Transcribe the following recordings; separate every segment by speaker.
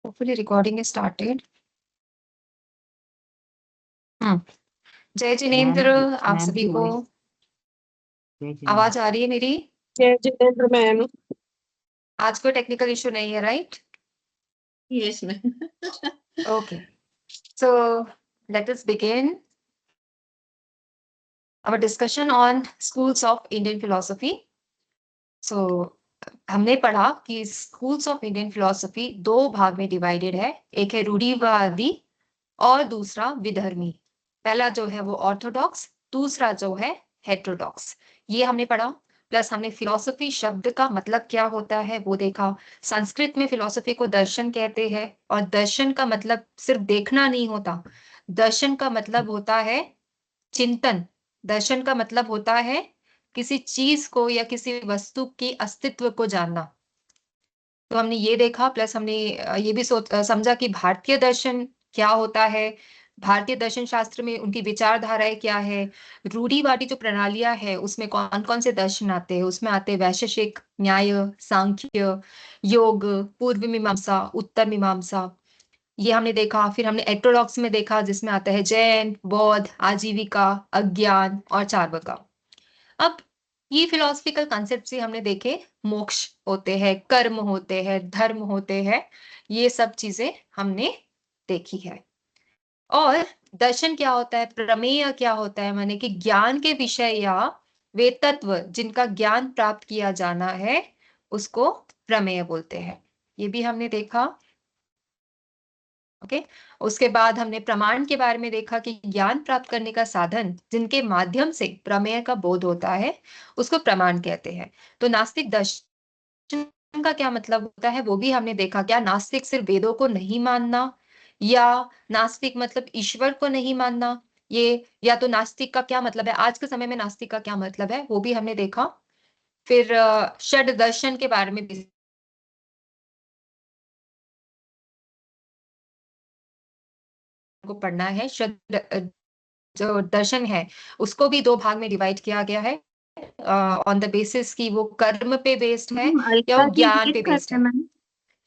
Speaker 1: Hopefully recording is started. जय जिनेंद्र, आप सभी को आवाज आ रही है मेरी?
Speaker 2: जय जितेंद्र मैम।
Speaker 1: आज कोई टेक्निकल इशू नहीं है, right?
Speaker 2: Yes ma'am.
Speaker 1: Okay. So let us begin our discussion on schools of Indian philosophy. So हमने पढ़ा कि स्कूल्स ऑफ इंडियन फिलोसफी दो भाग में डिवाइडेड है, एक है रूढ़िवादी और दूसरा विधर्मी। पहला जो है वो ऑर्थोडॉक्स, दूसरा जो है हेटेरोडॉक्स। ये हमने पढ़ा। प्लस हमने फिलोसफी शब्द का मतलब क्या होता है वो देखा। संस्कृत में फिलोसफी को दर्शन कहते हैं और दर्शन का मतलब सिर्फ देखना नहीं होता, दर्शन का मतलब होता है चिंतन। दर्शन का मतलब होता है किसी चीज को या किसी वस्तु के अस्तित्व को जानना। तो हमने ये देखा, प्लस हमने ये भी समझा कि भारतीय दर्शन क्या होता है, भारतीय दर्शन शास्त्र में उनकी विचारधाराएं क्या है, रूढ़िवादी जो प्रणालियां है उसमें कौन कौन से दर्शन आते हैं। उसमें आते हैं वैशेषिक, न्याय, सांख्य, योग, पूर्व मीमांसा, उत्तर मीमांसा। ये हमने देखा। फिर हमने हेटेरोडॉक्स में देखा जिसमें आता है जैन, बौद्ध, आजीविका, अज्ञान और चार्वाका। अब ये फिलोसफिकल कॉन्सेप्ट से हमने देखे, मोक्ष होते हैं, कर्म होते हैं, धर्म होते हैं, ये सब चीजें हमने देखी है। और दर्शन क्या होता है, प्रमेय क्या होता है, माने कि ज्ञान के विषय या वे तत्व जिनका ज्ञान प्राप्त किया जाना है उसको प्रमेय बोलते हैं। ये भी हमने देखा। ओके। उसके बाद हमने प्रमाण के बारे में देखा कि ज्ञान प्राप्त करने का साधन जिनके माध्यम से प्रमेय का बोध होता है उसको प्रमाण कहते हैं। तो नास्तिक दर्शन का क्या मतलब होता है वो भी हमने देखा। क्या नास्तिक सिर्फ वेदों को नहीं मानना, या नास्तिक मतलब ईश्वर को नहीं मानना, ये या तो नास्तिक का क्या मतलब है, आज के समय में नास्तिक का क्या मतलब है वो भी हमने देखा। फिर षड दर्शन के बारे में भी को पढ़ना है। जो दर्शन है उसको भी दो भाग में डिवाइड किया गया है, ऑन द बेसिस कि वो कर्म पे बेस्ड है या
Speaker 2: अलका
Speaker 1: वो
Speaker 2: जी
Speaker 1: ज्ञान
Speaker 2: वेट
Speaker 1: पे
Speaker 2: कर
Speaker 1: बेस्ड
Speaker 2: रहे हैं
Speaker 1: है।
Speaker 2: मैम।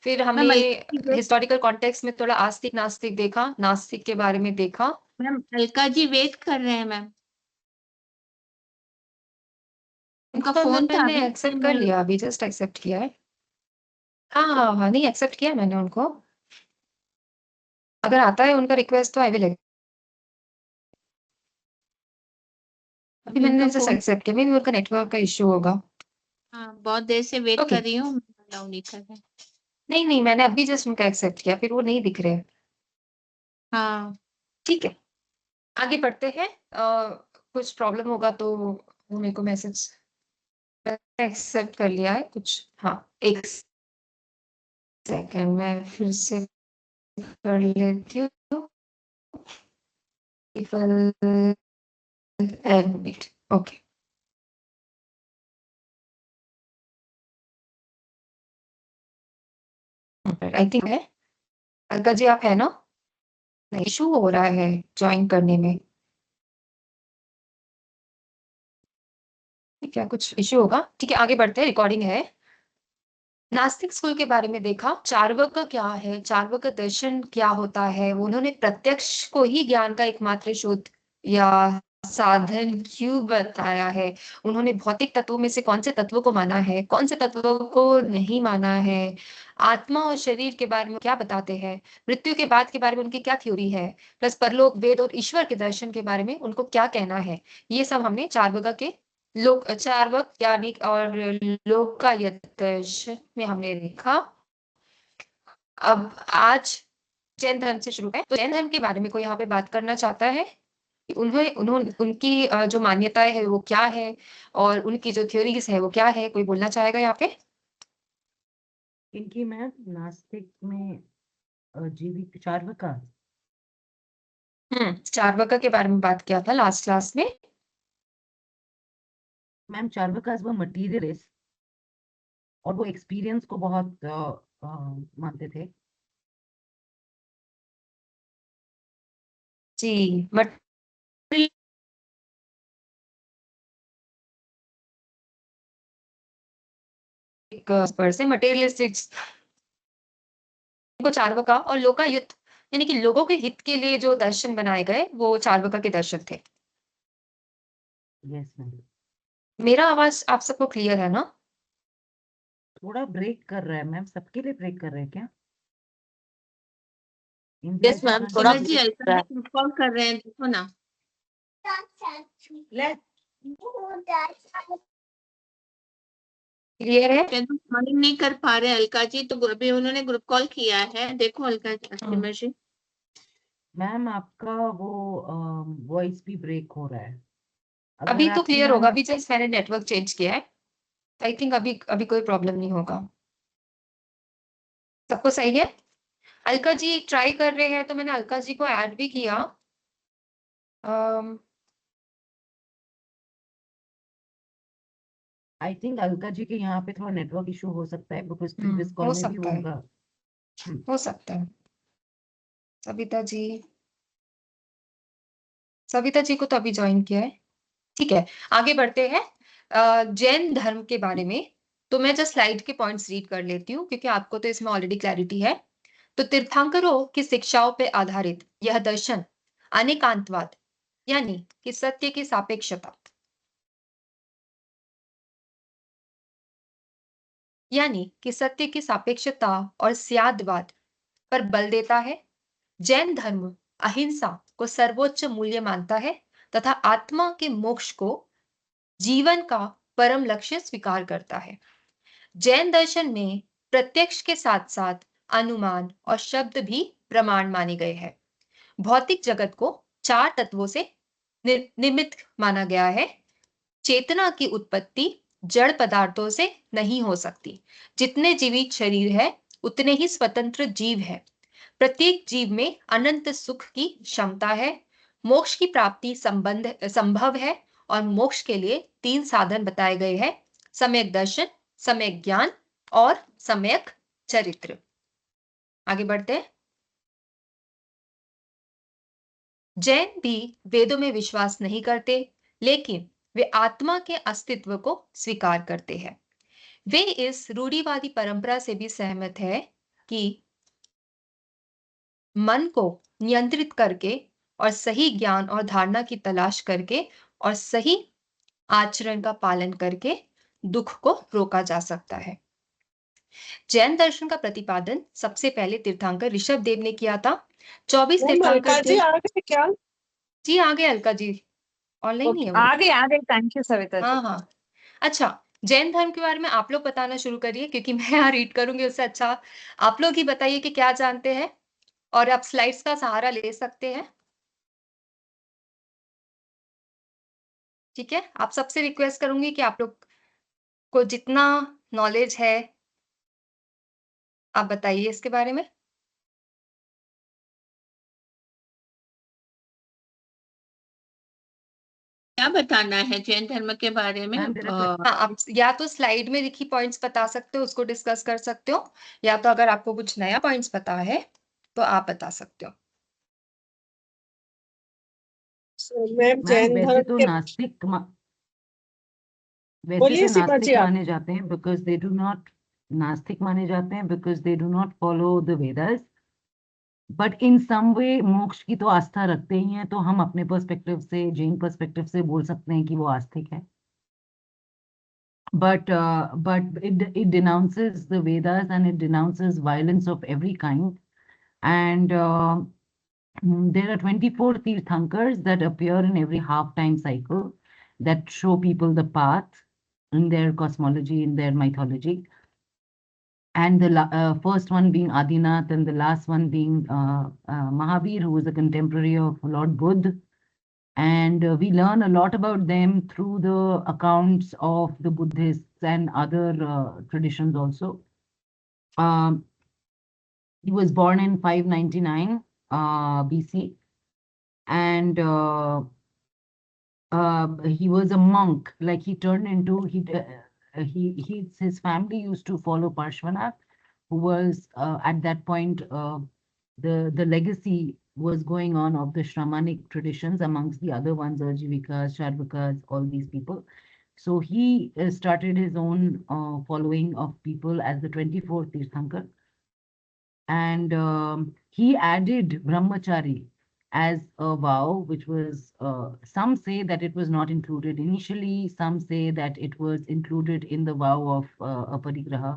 Speaker 1: फिर हमने
Speaker 2: ma'am Alka ji wait.
Speaker 1: Historical context में थोड़ा आस्तिक नास्तिक देखा, नास्तिक के बारे में देखा।
Speaker 2: मैम अलका जी वेट कर रहे हैं मैम। उनका
Speaker 1: तो
Speaker 2: फोन था
Speaker 1: मैंने
Speaker 2: अभी
Speaker 1: एक्सेप्ट कर
Speaker 2: मैं।
Speaker 1: लिया, अभी जस्ट एक्सेप्ट किया है। हाँ हाँ हाँ, नहीं एक्सेप्ट किया मैंने उनको। अगर आता है उनका रिक्वेस्ट तो आई विल। अभी
Speaker 2: अभी उनका
Speaker 1: मैंने जस्ट
Speaker 2: फोन।
Speaker 1: एक्सेप्ट किया, मे बी उनका नेटवर्क का इश्यू होगा।
Speaker 2: हाँ बहुत देर से वेट
Speaker 1: ओके।
Speaker 2: कर रही हूँ, अलाउ नहीं कर रहे।
Speaker 1: नहीं नहीं, मैंने अभी जस्ट उनका एक्सेप्ट किया, फिर वो नहीं दिख रहे।
Speaker 2: हाँ
Speaker 1: ठीक है, आगे बढ़ते हैं। कुछ प्रॉब्लम होगा तो वो मेरे को मैसेज। एक्सेप्ट कर लिया है कुछ, हाँ। एक सेकंड मैं फिर से कर लेती हूँ। Admit, okay. आई थिंक है। अलका जी आप है ना? इशू हो रहा है ज्वाइन करने में। क्या कुछ इशू होगा, ठीक है आगे बढ़ते हैं, रिकॉर्डिंग है। नास्तिक स्कूल के बारे में देखा। चार्वाक क्या है, चार्वाक दर्शन क्या होता है, उन्होंने प्रत्यक्ष को ही ज्ञान का एकमात्र शोध या साधन क्यों बताया है। उन्होंने भौतिक तत्वों में से कौन से तत्वों को माना है, कौन से तत्वों को नहीं माना है, आत्मा और शरीर के बारे में क्या बताते हैं, मृत्यु के बाद के बारे में उनकी क्या थ्योरी है, प्लस परलोक, वेद और ईश्वर के दर्शन के बारे में उनको क्या कहना है। ये सब हमने चार्वाक के लोक चार्वाक यानी और लोकायत दर्शन में हमने देखा। अब आज जैन धर्म से शुरू है, तो जैन धर्म के बारे में कोई यहाँ पे बात करना चाहता है? उन्हें उन्होंने उनकी जो मान्यताएं है वो क्या है और उनकी जो थ्योरीज है वो क्या है, कोई बोलना चाहेगा यहाँ पे?
Speaker 3: इनकी मैम नास्तिक में जीवित चार्वाका।
Speaker 1: चार्वाका के बारे में बात किया था लास्ट क्लास में।
Speaker 3: मैम चार्वाका वो मटीरियलिस्ट और वो एक्सपीरियंस को बहुत मानते थे।
Speaker 1: जी, बट एक पर्सन मटेरियलिस्टिक्स को चार्वका और लोकायुक्त यानी कि लोगों के हित के लिए जो दर्शन बनाए गए वो चार्वका के दर्शन थे।
Speaker 3: Yes ma'am.
Speaker 1: मेरा आवाज आप सबको क्लियर है ना?
Speaker 3: थोड़ा ब्रेक कर रहा है मैम, सबके लिए ब्रेक कर रहे हैं क्या?
Speaker 4: Yes, ma'am, थोड़ा
Speaker 2: सीमा जी अलका जी कॉल कर रहे हैं, देखो ना।
Speaker 1: क्लियर है?
Speaker 2: शायद ज्वाइन नहीं कर पा रहे अलका जी, तो अभी उन्होंने ग्रुप कॉल किया है, देखो अलका जी, सीमा जी।
Speaker 3: मैम आपका वो वॉइस भी ब्रेक हो रहा है।
Speaker 1: अभी
Speaker 3: अगर
Speaker 1: तो
Speaker 3: आप
Speaker 1: क्लियर होगा,
Speaker 3: मैम
Speaker 1: अभी जस्ट मैंने नेटवर्क चेंज किया है। आई थिंक अभी अभी कोई प्रॉब्लम नहीं होगा। सबको सही है? अलका जी ट्राई कर रहे हैं तो मैंने अलका जी को ऐड भी किया।
Speaker 3: आई थिंक अलका जी के यहाँ पे थोड़ा नेटवर्क इशू हो सकता है, बिकॉज प्रीवियस कॉल
Speaker 1: हो
Speaker 3: में भी
Speaker 1: सकता है,
Speaker 3: उनका
Speaker 1: हो सकता है। सविता जी, सविता जी को तो अभी ज्वाइन किया है। ठीक है, आगे बढ़ते हैं। जैन धर्म के बारे में तो मैं जस्ट स्लाइड के पॉइंट्स रीड कर लेती हूँ क्योंकि आपको तो इसमें ऑलरेडी क्लैरिटी है। तो तीर्थंकरों की शिक्षाओं पर आधारित यह दर्शन अनेकांतवाद यानी कि सत्य की सापेक्षता यानी कि सत्य की सापेक्षता और स्यादवाद पर बल देता है। जैन धर्म अहिंसा को सर्वोच्च मूल्य मानता है तथा आत्मा के मोक्ष को जीवन का परम लक्ष्य स्वीकार करता है। जैन दर्शन में प्रत्यक्ष के साथ साथ अनुमान और शब्द भी प्रमाण माने गए हैं। भौतिक जगत को 4 तत्वों से निर्मित माना गया है। चेतना की उत्पत्ति जड़ पदार्थों से नहीं हो सकती। जितने जीवित शरीर है उतने ही स्वतंत्र जीव है। प्रत्येक जीव में अनंत सुख की क्षमता है। मोक्ष की प्राप्ति संभव है और मोक्ष के लिए 3 साधन बताए गए हैं: सम्यक दर्शन, सम्यक ज्ञान और सम्यक चरित्र। आगे बढ़ते हैं। जैन भी वेदों में विश्वास नहीं करते, लेकिन वे आत्मा के अस्तित्व को स्वीकार करते हैं। वे इस रूढ़िवादी परंपरा से भी सहमत है कि मन को नियंत्रित करके और सही ज्ञान और धारणा की तलाश करके और सही आचरण का पालन करके दुख को रोका जा सकता है। जैन दर्शन का प्रतिपादन सबसे पहले तीर्थंकर ऋषभ देव ने किया था। 24 तीर्थंकर थे।
Speaker 4: आ गए क्या?
Speaker 1: जी आ गए अलका जी, ऑनलाइन ही है वो।
Speaker 4: आ गए, थैंक यू सविता जी।
Speaker 1: हाँ हाँ। अच्छा, जैन धर्म के बारे में आप लोग बताना शुरू करिए क्योंकि मैं यहाँ रीड करूंगी, उससे अच्छा आप लोग ही बताइए कि क्या जानते हैं और आप स्लाइड्स का सहारा ले सकते हैं। ठीक है, आप सबसे रिक्वेस्ट करूंगी कि आप लोग को जितना नॉलेज है आप बताइए इसके बारे में।
Speaker 2: क्या बताना है जैन धर्म के बारे में?
Speaker 3: मैम
Speaker 1: हाँ, आप या तो स्लाइड में लिखी पॉइंट्स बता सकते हो, उसको डिस्कस कर सकते हो, या तो अगर आपको कुछ नया पॉइंट्स पता है तो आप बता सकते हो।
Speaker 4: मैम
Speaker 3: मैम
Speaker 4: जैन
Speaker 3: वैसे
Speaker 4: धर्म
Speaker 3: तो
Speaker 4: के
Speaker 3: नास्तिक
Speaker 4: बोलिए सीमा जी
Speaker 3: नास्तिक
Speaker 4: आप।
Speaker 3: माने जाते हैं बिकॉज दे डू नॉट नास्तिक माने जाते हैं because they do not follow the Vedas, but in some way मोक्ष की तो आस्था रखते ही हैं, तो हम अपने पर्सपेक्टिव से, जैन पर्सपेक्टिव से बोल सकते हैं कि वो आस्तिक है। But it denounces the Vedas and it denounces violence of every kind. And there are 24 Tirthankars that appear in every half-time cycle that show people the path in their cosmology, in their mythology. And the first one being Adinath and the last one being Mahavir, who was a contemporary of Lord Buddha. And we learn a lot about them through the accounts of the Buddhists and other traditions also. He was born in 599 BC, and he was a monk. Like he turned into his family used to follow Parshvanath, who was at that point the legacy was going on of the Shramanic traditions amongst the other ones, Jivikas, Charvakas, all these people. So he started his own following of people as the 24th Tirthankar. And he added brahmachari as a vow, which was, some say that it was not included initially, some say that it was included in the vow of aparigraha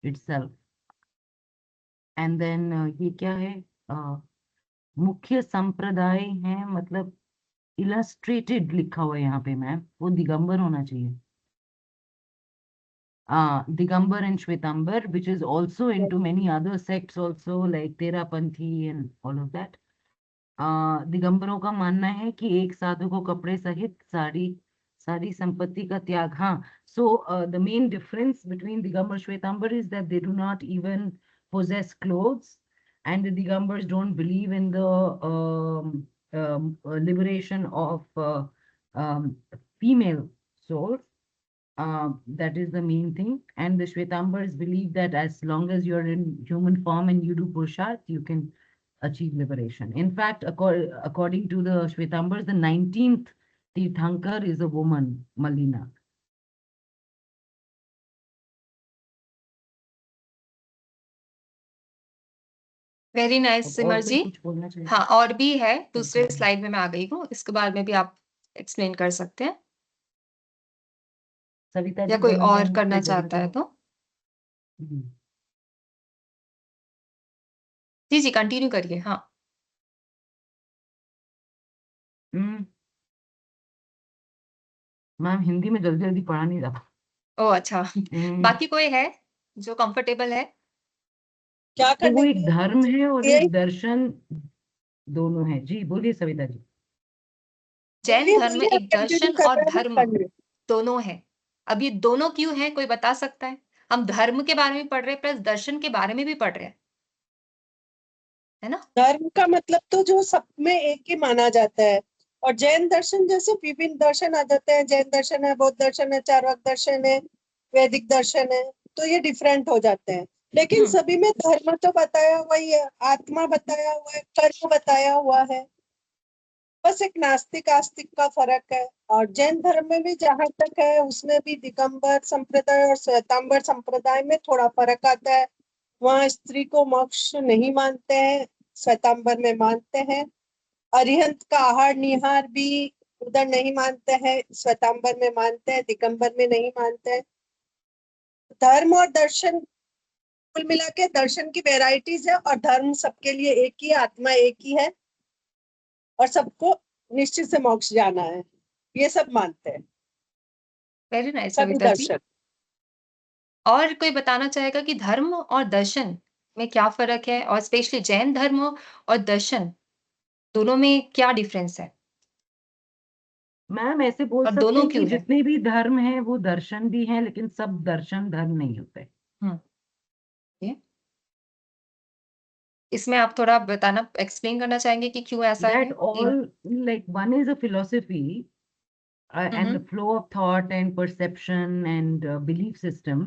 Speaker 3: itself. And then ये क्या है, मुख्य संप्रदाय है, मतलब illustrated लिखा हुआ है यहाँ पे मैम, वो दिगंबर होना चाहिए. Digambar and Shwetambar, which is also into many other sects also, like Terapanthi and all of that. दिगंबरों का मानना है कि एक साधु को कपड़े सहित सारी संपत्ति का त्याग. हाँ, so the main difference between Digambar and Shwetambar is that they do not even possess clothes, and the Digambars don't believe in the liberation of female souls. That is the main thing. And the Shwetambars believe that as long as you're in human form and you do Purusharth, you can achieve liberation. In fact, according to the Shwetambars, the 19th Tirthankar is a woman, Malina.
Speaker 1: Very nice Simar ji.
Speaker 3: कुछ बोलना चाहिए?
Speaker 1: हाँ, और भी है, दूसरे slide में मैं आ गई हूँ, इसके बारे में भी आप एक्सप्लेन कर सकते हैं
Speaker 3: सविता
Speaker 1: या
Speaker 3: जी,
Speaker 1: कोई
Speaker 3: Valentine
Speaker 1: और
Speaker 3: Day
Speaker 1: करना
Speaker 3: बोलना
Speaker 1: चाहता है
Speaker 3: चाहो?
Speaker 1: तो.
Speaker 3: हम्म.
Speaker 1: जी जी, कंटिन्यू करिए. हाँ,
Speaker 3: मैम हिंदी में जल्दी जल्दी पढ़ा नहीं जाता.
Speaker 1: ओ अच्छा. बाकी कोई है जो कंफर्टेबल है?
Speaker 4: क्या
Speaker 3: तो वो
Speaker 4: करने
Speaker 3: एक धर्म है और
Speaker 4: ये-
Speaker 3: एक दर्शन दोनों है. जी बोलिए सविता जी.
Speaker 1: जैन धर्म में एक
Speaker 4: कंटिन्यू
Speaker 1: दर्शन
Speaker 4: कर
Speaker 1: और
Speaker 4: रहे हैं,
Speaker 1: धर्म
Speaker 4: कर रहे हैं।
Speaker 1: दोनों है. अब ये दोनों क्यों है, कोई बता सकता है? हम धर्म के बारे में पढ़ रहे हैं प्लस दर्शन के बारे में भी पढ़ रहे हैं, है ना?
Speaker 4: धर्म का मतलब तो जो सब में एक ही माना जाता है, और जैन दर्शन जैसे विभिन्न दर्शन आ जाते हैं. जैन दर्शन है, बौद्ध दर्शन है, चार्वाक दर्शन है, वैदिक दर्शन है, तो ये डिफरेंट हो जाते हैं. लेकिन सभी में धर्म तो बताया हुआ ही है, आत्मा बताया हुआ है, कर्म बताया हुआ है. बस एक नास्तिक आस्तिक का फर्क है. और जैन धर्म में भी जहां तक है, उसमें भी दिगंबर संप्रदाय और श्वेतांबर संप्रदाय में थोड़ा फर्क आता है. वहां स्त्री को मोक्ष नहीं मानते हैं, श्वेतांबर में मानते हैं. अरिहंत का आहार निहार भी उधर नहीं मानते हैं, श्वेतांबर में मानते हैं, दिगंबर में नहीं मानते हैं. धर्म और दर्शन कुल मिला के दर्शन की वेराइटीज है, और धर्म सबके लिए एक ही, आत्मा एक ही है, और सबको निश्चित से मोक्ष जाना है, ये सब मानते हैं
Speaker 1: वेरी नाइस
Speaker 4: सभी
Speaker 1: सविता जी.
Speaker 4: दर्शन.
Speaker 1: और कोई बताना चाहेगा कि धर्म और दर्शन में क्या फर्क है, और स्पेशली जैन धर्म और दर्शन दोनों में क्या डिफरेंस है
Speaker 3: मैम ऐसे बोल
Speaker 1: और
Speaker 3: सकते
Speaker 1: दोनों
Speaker 3: हैं कि
Speaker 1: क्यों है?
Speaker 3: जितने भी धर्म हैं वो दर्शन भी हैं, लेकिन सब दर्शन धर्म नहीं होते.
Speaker 1: इसमें आप थोड़ा बताना, एक्सप्लेन करना चाहेंगे कि क्यों ऐसा है?
Speaker 3: That all, like one is a philosophy and the flow of thought and perception and belief system.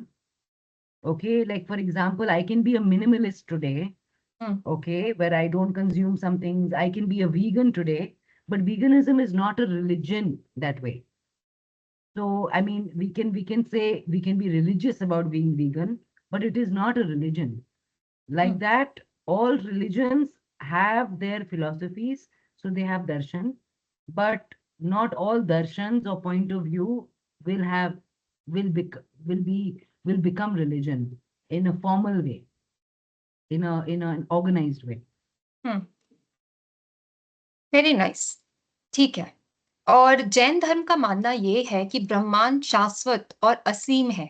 Speaker 3: Okay, like for example, I can be a minimalist today. Okay, where I don't consume some things. I can be a vegan today, but veganism is not a religion that way. So I mean, we can say we can be religious about being vegan, but it is not a religion. Like that, all religions have their philosophies, so they have darshan, but not all darshans or point of view will have will become religion in a formal way, in an organized way.
Speaker 1: Very nice. ठीक है. और जैन धर्म का मानना ये है कि ब्रह्मांड शाश्वत और असीम है.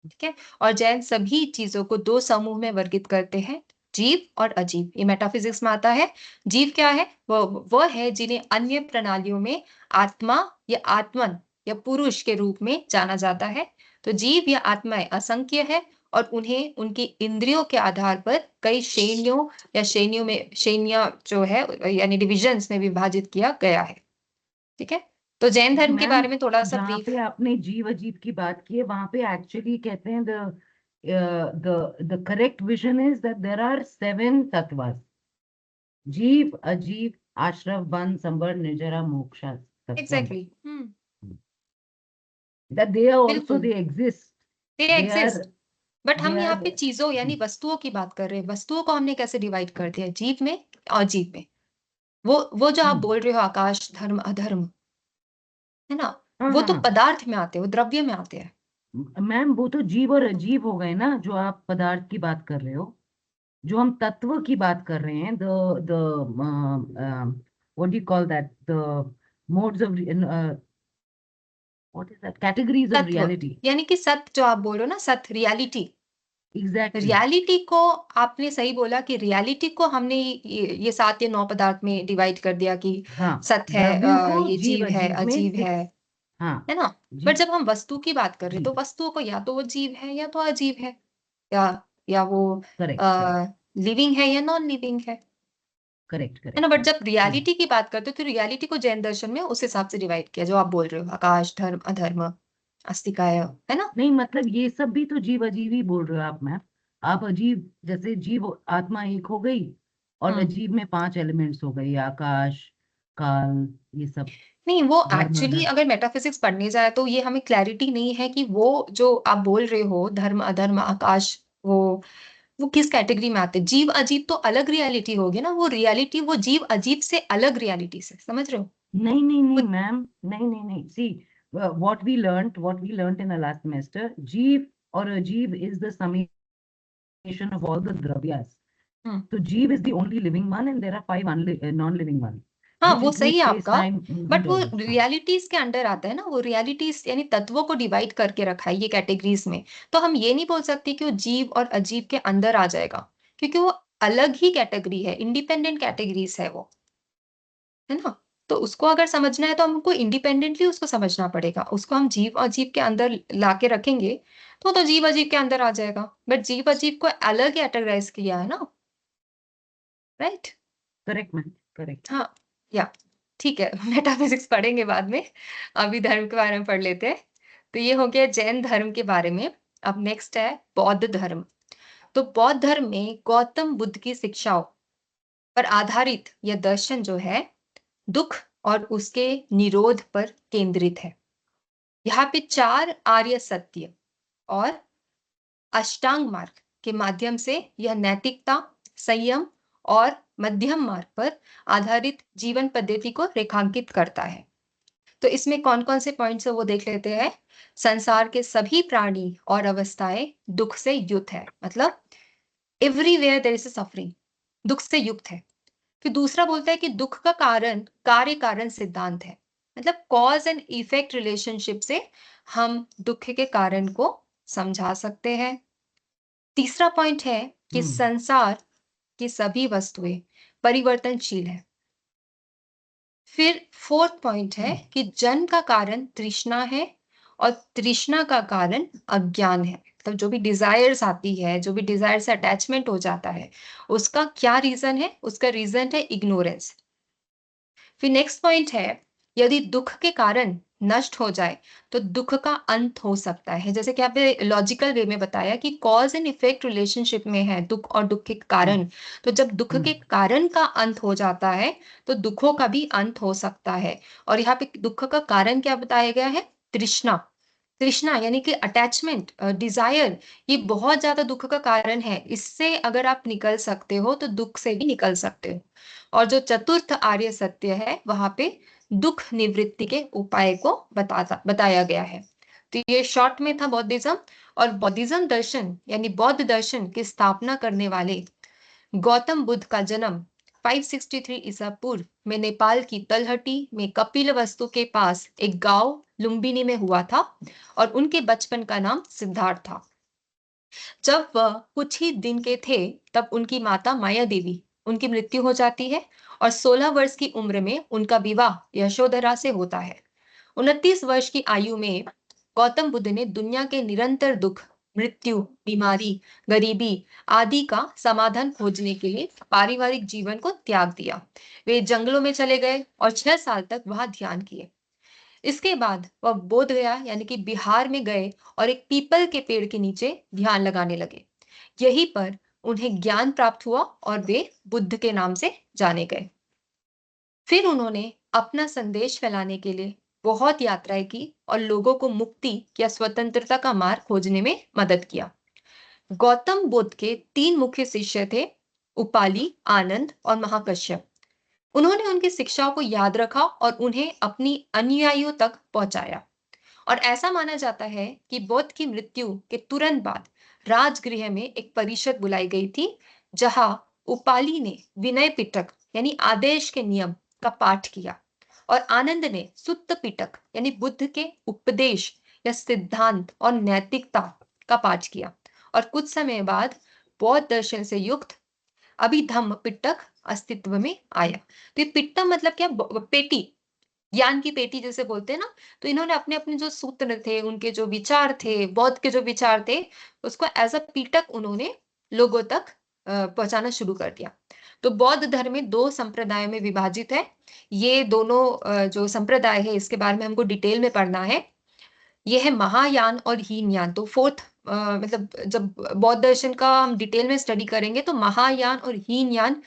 Speaker 1: ठीक है. और जैन सभी चीजों को दो समूह में वर्गित करते हैं, जीव और अजीव. ये मेटाफिजिक्स में आता है. जीव क्या है? वो है जिन्हें अन्य प्रणालियों में आत्मा या आत्मन या पुरुष के रूप में जाना जाता है. तो जीव या आत्माएं असंख्य है, और उन्हें उनकी इंद्रियों के आधार पर कई श्रेणियों या श्रेणियां जो है यानी डिविजन्स में विभाजित किया गया है. ठीक है. तो जैन धर्म के
Speaker 3: मैम,
Speaker 1: बारे में थोड़ा सा
Speaker 3: जहाँ
Speaker 1: ब्रीफ.
Speaker 3: पे आपने जीव अजीव की बात की है, वहां पे एक्चुअली कहते हैं the correct vision is that there are 7 tattvas: जीव, अजीव, आश्रव, बन, संबर, निर्जरा, मोक्षा.
Speaker 1: Exactly.
Speaker 3: that they are also,
Speaker 1: बिल्कुल।
Speaker 3: they exist.
Speaker 1: They
Speaker 3: They
Speaker 1: exist,
Speaker 3: are,
Speaker 1: but हम
Speaker 3: they
Speaker 1: यहाँ पे
Speaker 3: are,
Speaker 1: चीजों यानी वस्तुओं की बात कर रहे हैं। वस्तुओं को हमने कैसे डिवाइड कर दिया, जीव में और जीव में। वो जो आप
Speaker 3: हम्म,
Speaker 1: बोल रहे हो आकाश धर्म अधर्म, है ना,
Speaker 3: हाँ
Speaker 1: वो
Speaker 3: हाँ
Speaker 1: तो
Speaker 3: हाँ।
Speaker 1: पदार्थ में आते हैं, वो द्रव्य में आते हैं।
Speaker 3: मैम वो तो जीव और अजीब हो गए ना, जो आप पदार्थ की बात कर रहे हो। जो हम तत्व की बात कर रहे हैं, the what do you call that, the modes of what is that, categories of
Speaker 1: तत्व
Speaker 3: रियलिटी।
Speaker 1: यानी कि सत्य जो आप बोल रहे हो ना, सत्य, रियलिटी।
Speaker 3: एग्जैक्टली।
Speaker 1: रियलिटी को आपने सही बोला कि रियलिटी को हमने ये 7 या 9 पदार्थ में डिवाइड कर दिया कि
Speaker 3: हाँ,
Speaker 1: सत्य है,
Speaker 3: द्रव्यों को
Speaker 1: ये
Speaker 3: जीव
Speaker 1: जीव है,
Speaker 3: अजीब में
Speaker 1: अजीव
Speaker 3: 6। हाँ,
Speaker 1: है ना।
Speaker 3: जी
Speaker 1: बट जब हम वस्तु की बात कर रहे हैं तो
Speaker 3: जी,
Speaker 1: वस्तुओं को या तो वो जीव है या तो अजीब है, या वो
Speaker 3: करेक्ट करेक्ट
Speaker 1: लिविंग है या नॉन लिविंग है
Speaker 3: करेक्ट
Speaker 1: है ना।
Speaker 3: करेक्ट।
Speaker 1: बट जब रियलिटी की बात करते हो तो रियलिटी को जैन दर्शन में उस हिसाब से डिवाइड किया जो आप बोल रहे हो, आकाश धर्म अधर्म अस्तिकाय, है ना।
Speaker 3: नहीं, मतलब ये सब भी तो जीव अजीब ही बोल रहे हो आप मैम। आप अजीब, जैसे जीव आत्मा एक हो गई, और
Speaker 1: हम्म।
Speaker 3: अजीब में 5 एलिमेंट्स हो गई, आकाश, काल, ये सब,
Speaker 1: नहीं, वो
Speaker 3: धर्म
Speaker 1: एक्चुअली
Speaker 3: अधर्म।
Speaker 1: अगर मेटाफिजिक्स पढ़ने जाए तो ये हमें क्लैरिटी नहीं है कि वो जो आप बोल रहे हो धर्म अधर्म आकाश, वो किस कैटेगरी में आते हैं। जीव अजीब तो अलग रियलिटी होगी ना, वो रियलिटी वो जीव अजीब से अलग रियलिटी से, समझ रहे हो।
Speaker 3: नहीं नहीं नहीं
Speaker 1: वो-
Speaker 3: मैम, नहीं नहीं नहीं, सी what we learnt in the last semester, जीव और अजीब is the summation of all the dravyas.
Speaker 1: Hmm,
Speaker 3: So jeev is the only living one, and there are 5 non-living ones,
Speaker 1: हाँ
Speaker 3: which
Speaker 1: वो
Speaker 3: include
Speaker 1: सही है
Speaker 3: space,
Speaker 1: आपका।
Speaker 3: time, movement,
Speaker 1: बट वो
Speaker 3: all this. हाँ,
Speaker 1: रियलिटीज के अंडर आता है ना, वो रियलिटीज यानी तत्वों को डिवाइड करके रखा है ये कैटेगरीज में। तो हम ये नहीं बोल सकते कि वो जीव और अजीब के अंदर आ जाएगा, क्योंकि वो अलग ही कैटेगरी है, इंडिपेंडेंट कैटेगरीज है वो, है ना। तो उसको अगर समझना है तो हमको इंडिपेंडेंटली उसको समझना पड़ेगा। उसको हम जीव अजीब के अंदर लाके रखेंगे तो जीव अजीब के अंदर आ जाएगा। बट जीव अजीब को अलग कैटेगराइज किया है ना, राइट।
Speaker 3: correct ma'am, correct.
Speaker 1: हाँ, या ठीक है। मेटाफिजिक्स पढ़ेंगे बाद में, अभी धर्म के बारे में पढ़ लेते हैं। तो ये हो गया जैन धर्म के बारे में। अब नेक्स्ट है बौद्ध धर्म। तो बौद्ध धर्म में गौतम बुद्ध की शिक्षाओं पर आधारित यह दर्शन जो है दुख और उसके निरोध पर केंद्रित है। यहाँ पे 4 आर्य सत्य और अष्टांग मार्ग के माध्यम से यह नैतिकता, संयम और मध्यम मार्ग पर आधारित जीवन पद्धति को रेखांकित करता है। तो इसमें कौन कौन से पॉइंट्स है वो देख लेते हैं। संसार के सभी प्राणी और अवस्थाएं दुख से युक्त है, मतलब एवरीवेयर देयर इज सफरिंग, दुख से युक्त है। फिर दूसरा बोलता है कि दुख का कारण कार्य कारण सिद्धांत है, मतलब कॉज एंड इफेक्ट रिलेशनशिप से हम दुख के कारण को समझा सकते हैं। तीसरा पॉइंट है कि संसार की सभी वस्तुएं परिवर्तनशील है। फिर फोर्थ पॉइंट है कि जन्म का कारण तृष्णा है और तृष्णा का कारण अज्ञान है। मतलब जो भी डिजायर्स आती है, जो भी डिजायर से अटैचमेंट हो जाता है, उसका क्या रीजन है, उसका रीजन है इग्नोरेंस। फिर नेक्स्ट पॉइंट है यदि दुख के कारण नष्ट हो जाए तो दुख का अंत हो सकता है। जैसे कि आपने लॉजिकल वे में बताया कि कॉज एंड इफेक्ट रिलेशनशिप में है दुख और दुख के कारण। तो जब दुख के कारण का अंत हो जाता है तो दुखों का भी अंत हो सकता है। और यहाँ पे दुख का कारण क्या बताया गया है, तृष्णा। तृष्णा यानी कि अटैचमेंट, डिजायर, ये बहुत ज्यादा दुख का कारण है। इससे अगर आप निकल सकते हो तो दुख से भी निकल सकते हो। और जो चतुर्थ आर्य सत्य है वहां पे दुख निवृत्ति के उपाय को बताया गया है। तो ये शॉर्ट में था बौद्धिज्म। और बौद्धिज्म दर्शन यानी बौद्ध दर्शन की स्थापना करने वाले गौतम बुद्ध का जन्म 563 ईसा पूर्व में नेपाल की तलहटी में कपिलवस्तु के पास एक गांव लुम्बिनी में हुआ था। और उनके बचपन का नाम सिद्धार्थ था। जब वह कुछ ही दिन के थे तब उनकी माता माया देवी उनकी मृत्यु हो जाती है और 16 वर्ष की उम्र में उनका विवाह यशोधरा से होता है। 29 वर्ष की आयु में गौतम बुद्ध ने दुनिया के निरंतर दुख, मृत्यु, बीमारी, गरीबी आदि का समाधान खोजने के लिए पारिवारिक जीवन को त्याग दिया। वे जंगलों में चले गए और 6 साल तक वहां ध्यान किए। इसके बाद वह बोध गया यानी कि बिहार में गए और एक पीपल के पेड़ के नीचे ध्यान लगाने लगे। यहीं पर उन्हें ज्ञान प्राप्त हुआ और वे बुद्ध के नाम से जाने गए। फिर उन्होंने अपना संदेश फैलाने के लिए बहुत यात्राएं की और लोगों को मुक्ति या स्वतंत्रता का मार्ग खोजने में मदद किया। गौतम बुद्ध के 3 मुख्य शिष्य थे, उपाली, आनंद और महाकश्यप। उन्होंने उनकी शिक्षाओं को याद रखा और उन्हें अपनी अनुयायियों तक पहुंचाया। और ऐसा माना जाता है कि बुद्ध की मृत्यु के तुरंत बाद राजगृह में एक परिषद बुलाई गई थी, जहां उपाली ने विनय पिटक यानी आदेश के नियम का पाठ किया और आनंद ने सुत्त पिटक यानी बुद्ध के उपदेश या सिद्धांत और नैतिकता का पाठ किया। और कुछ समय बाद बौद्ध दर्शन से युक्त अभिधम्म पिटक अस्तित्व में आया। तो ये पिट्टा मतलब क्या? पेटी, ज्ञान की पेटी जैसे बोलते हैं ना। तो इन्होंने अपने अपने जो सूत्र थे, उनके जो विचार थे, बौद्ध के जो विचार थे, उसको एज अ पीटक उन्होंने लोगों तक पहुंचाना शुरू कर दिया। तो बौद्ध धर्म में 2 संप्रदायों में विभाजित है। ये दोनों जो संप्रदाय है, इसके बारे में हमको डिटेल में पढ़ना है। ये है महायान और हीनयान। तो फोर्थ मतलब जब बौद्ध दर्शन का हम डिटेल में स्टडी करेंगे तो महायान और हीनयान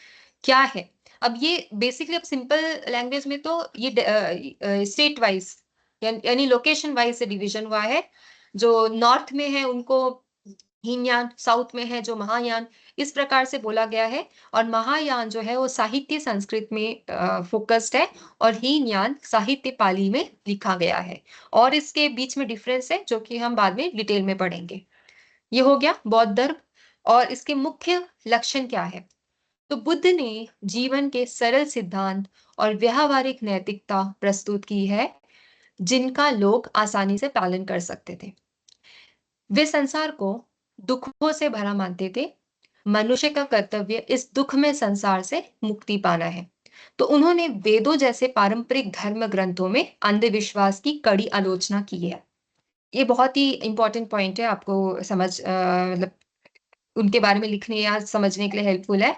Speaker 1: क्या है। अब ये बेसिकली अब सिंपल लैंग्वेज में तो ये स्टेट वाइज यानी लोकेशन वाइज से डिवीजन हुआ है। जो नॉर्थ में है उनको हीनयान, साउथ में है जो महायान, इस प्रकार से बोला गया है। और महायान जो है वो साहित्य संस्कृत में फोकस्ड है और हीनयान साहित्य पाली में लिखा गया है। और इसके बीच में डिफरेंस है जो कि हम बाद में डिटेल में पढ़ेंगे। ये हो गया बौद्ध धर्म। और इसके मुख्य लक्षण क्या है? तो बुद्ध ने जीवन के सरल सिद्धांत और व्यावहारिक नैतिकता प्रस्तुत की है, जिनका लोग आसानी से पालन कर सकते थे। वे संसार को दुखों से भरा मानते थे। मनुष्य का कर्तव्य इस दुख में संसार से मुक्ति पाना है। तो उन्होंने वेदों जैसे पारंपरिक धर्म ग्रंथों में अंधविश्वास की कड़ी आलोचना की है। ये बहुत ही इंपॉर्टेंट पॉइंट है, आपको मतलब उनके बारे में लिखने या समझने के लिए हेल्पफुल है।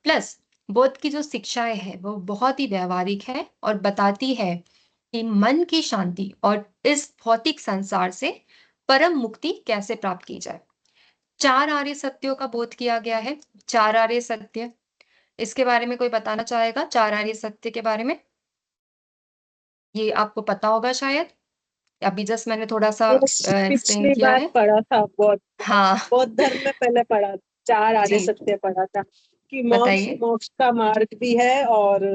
Speaker 1: प्लस बुद्ध की जो शिक्षाएं है वो बहुत ही व्यवहारिक है और बताती है कि मन की शांति और इस भौतिक संसार से परम मुक्ति कैसे प्राप्त की जाए। 4 आर्य सत्यों का बोध किया गया है। 4 आर्य सत्य, इसके बारे में कोई बताना चाहेगा? 4 आर्य सत्य के बारे में ये आपको पता होगा शायद, अभी जस्ट मैंने थोड़ा सा एक्सप्लेन
Speaker 4: पिछली
Speaker 1: किया
Speaker 4: बार
Speaker 1: है।
Speaker 4: पढ़ा था
Speaker 1: हाँ,
Speaker 4: बौद्ध धर्म में पहले पढ़ा, 4 आर्य
Speaker 1: जी
Speaker 4: सत्य पढ़ा था कि मोक्ष
Speaker 1: बताइए,
Speaker 4: मोक्ष का मार्ग भी है और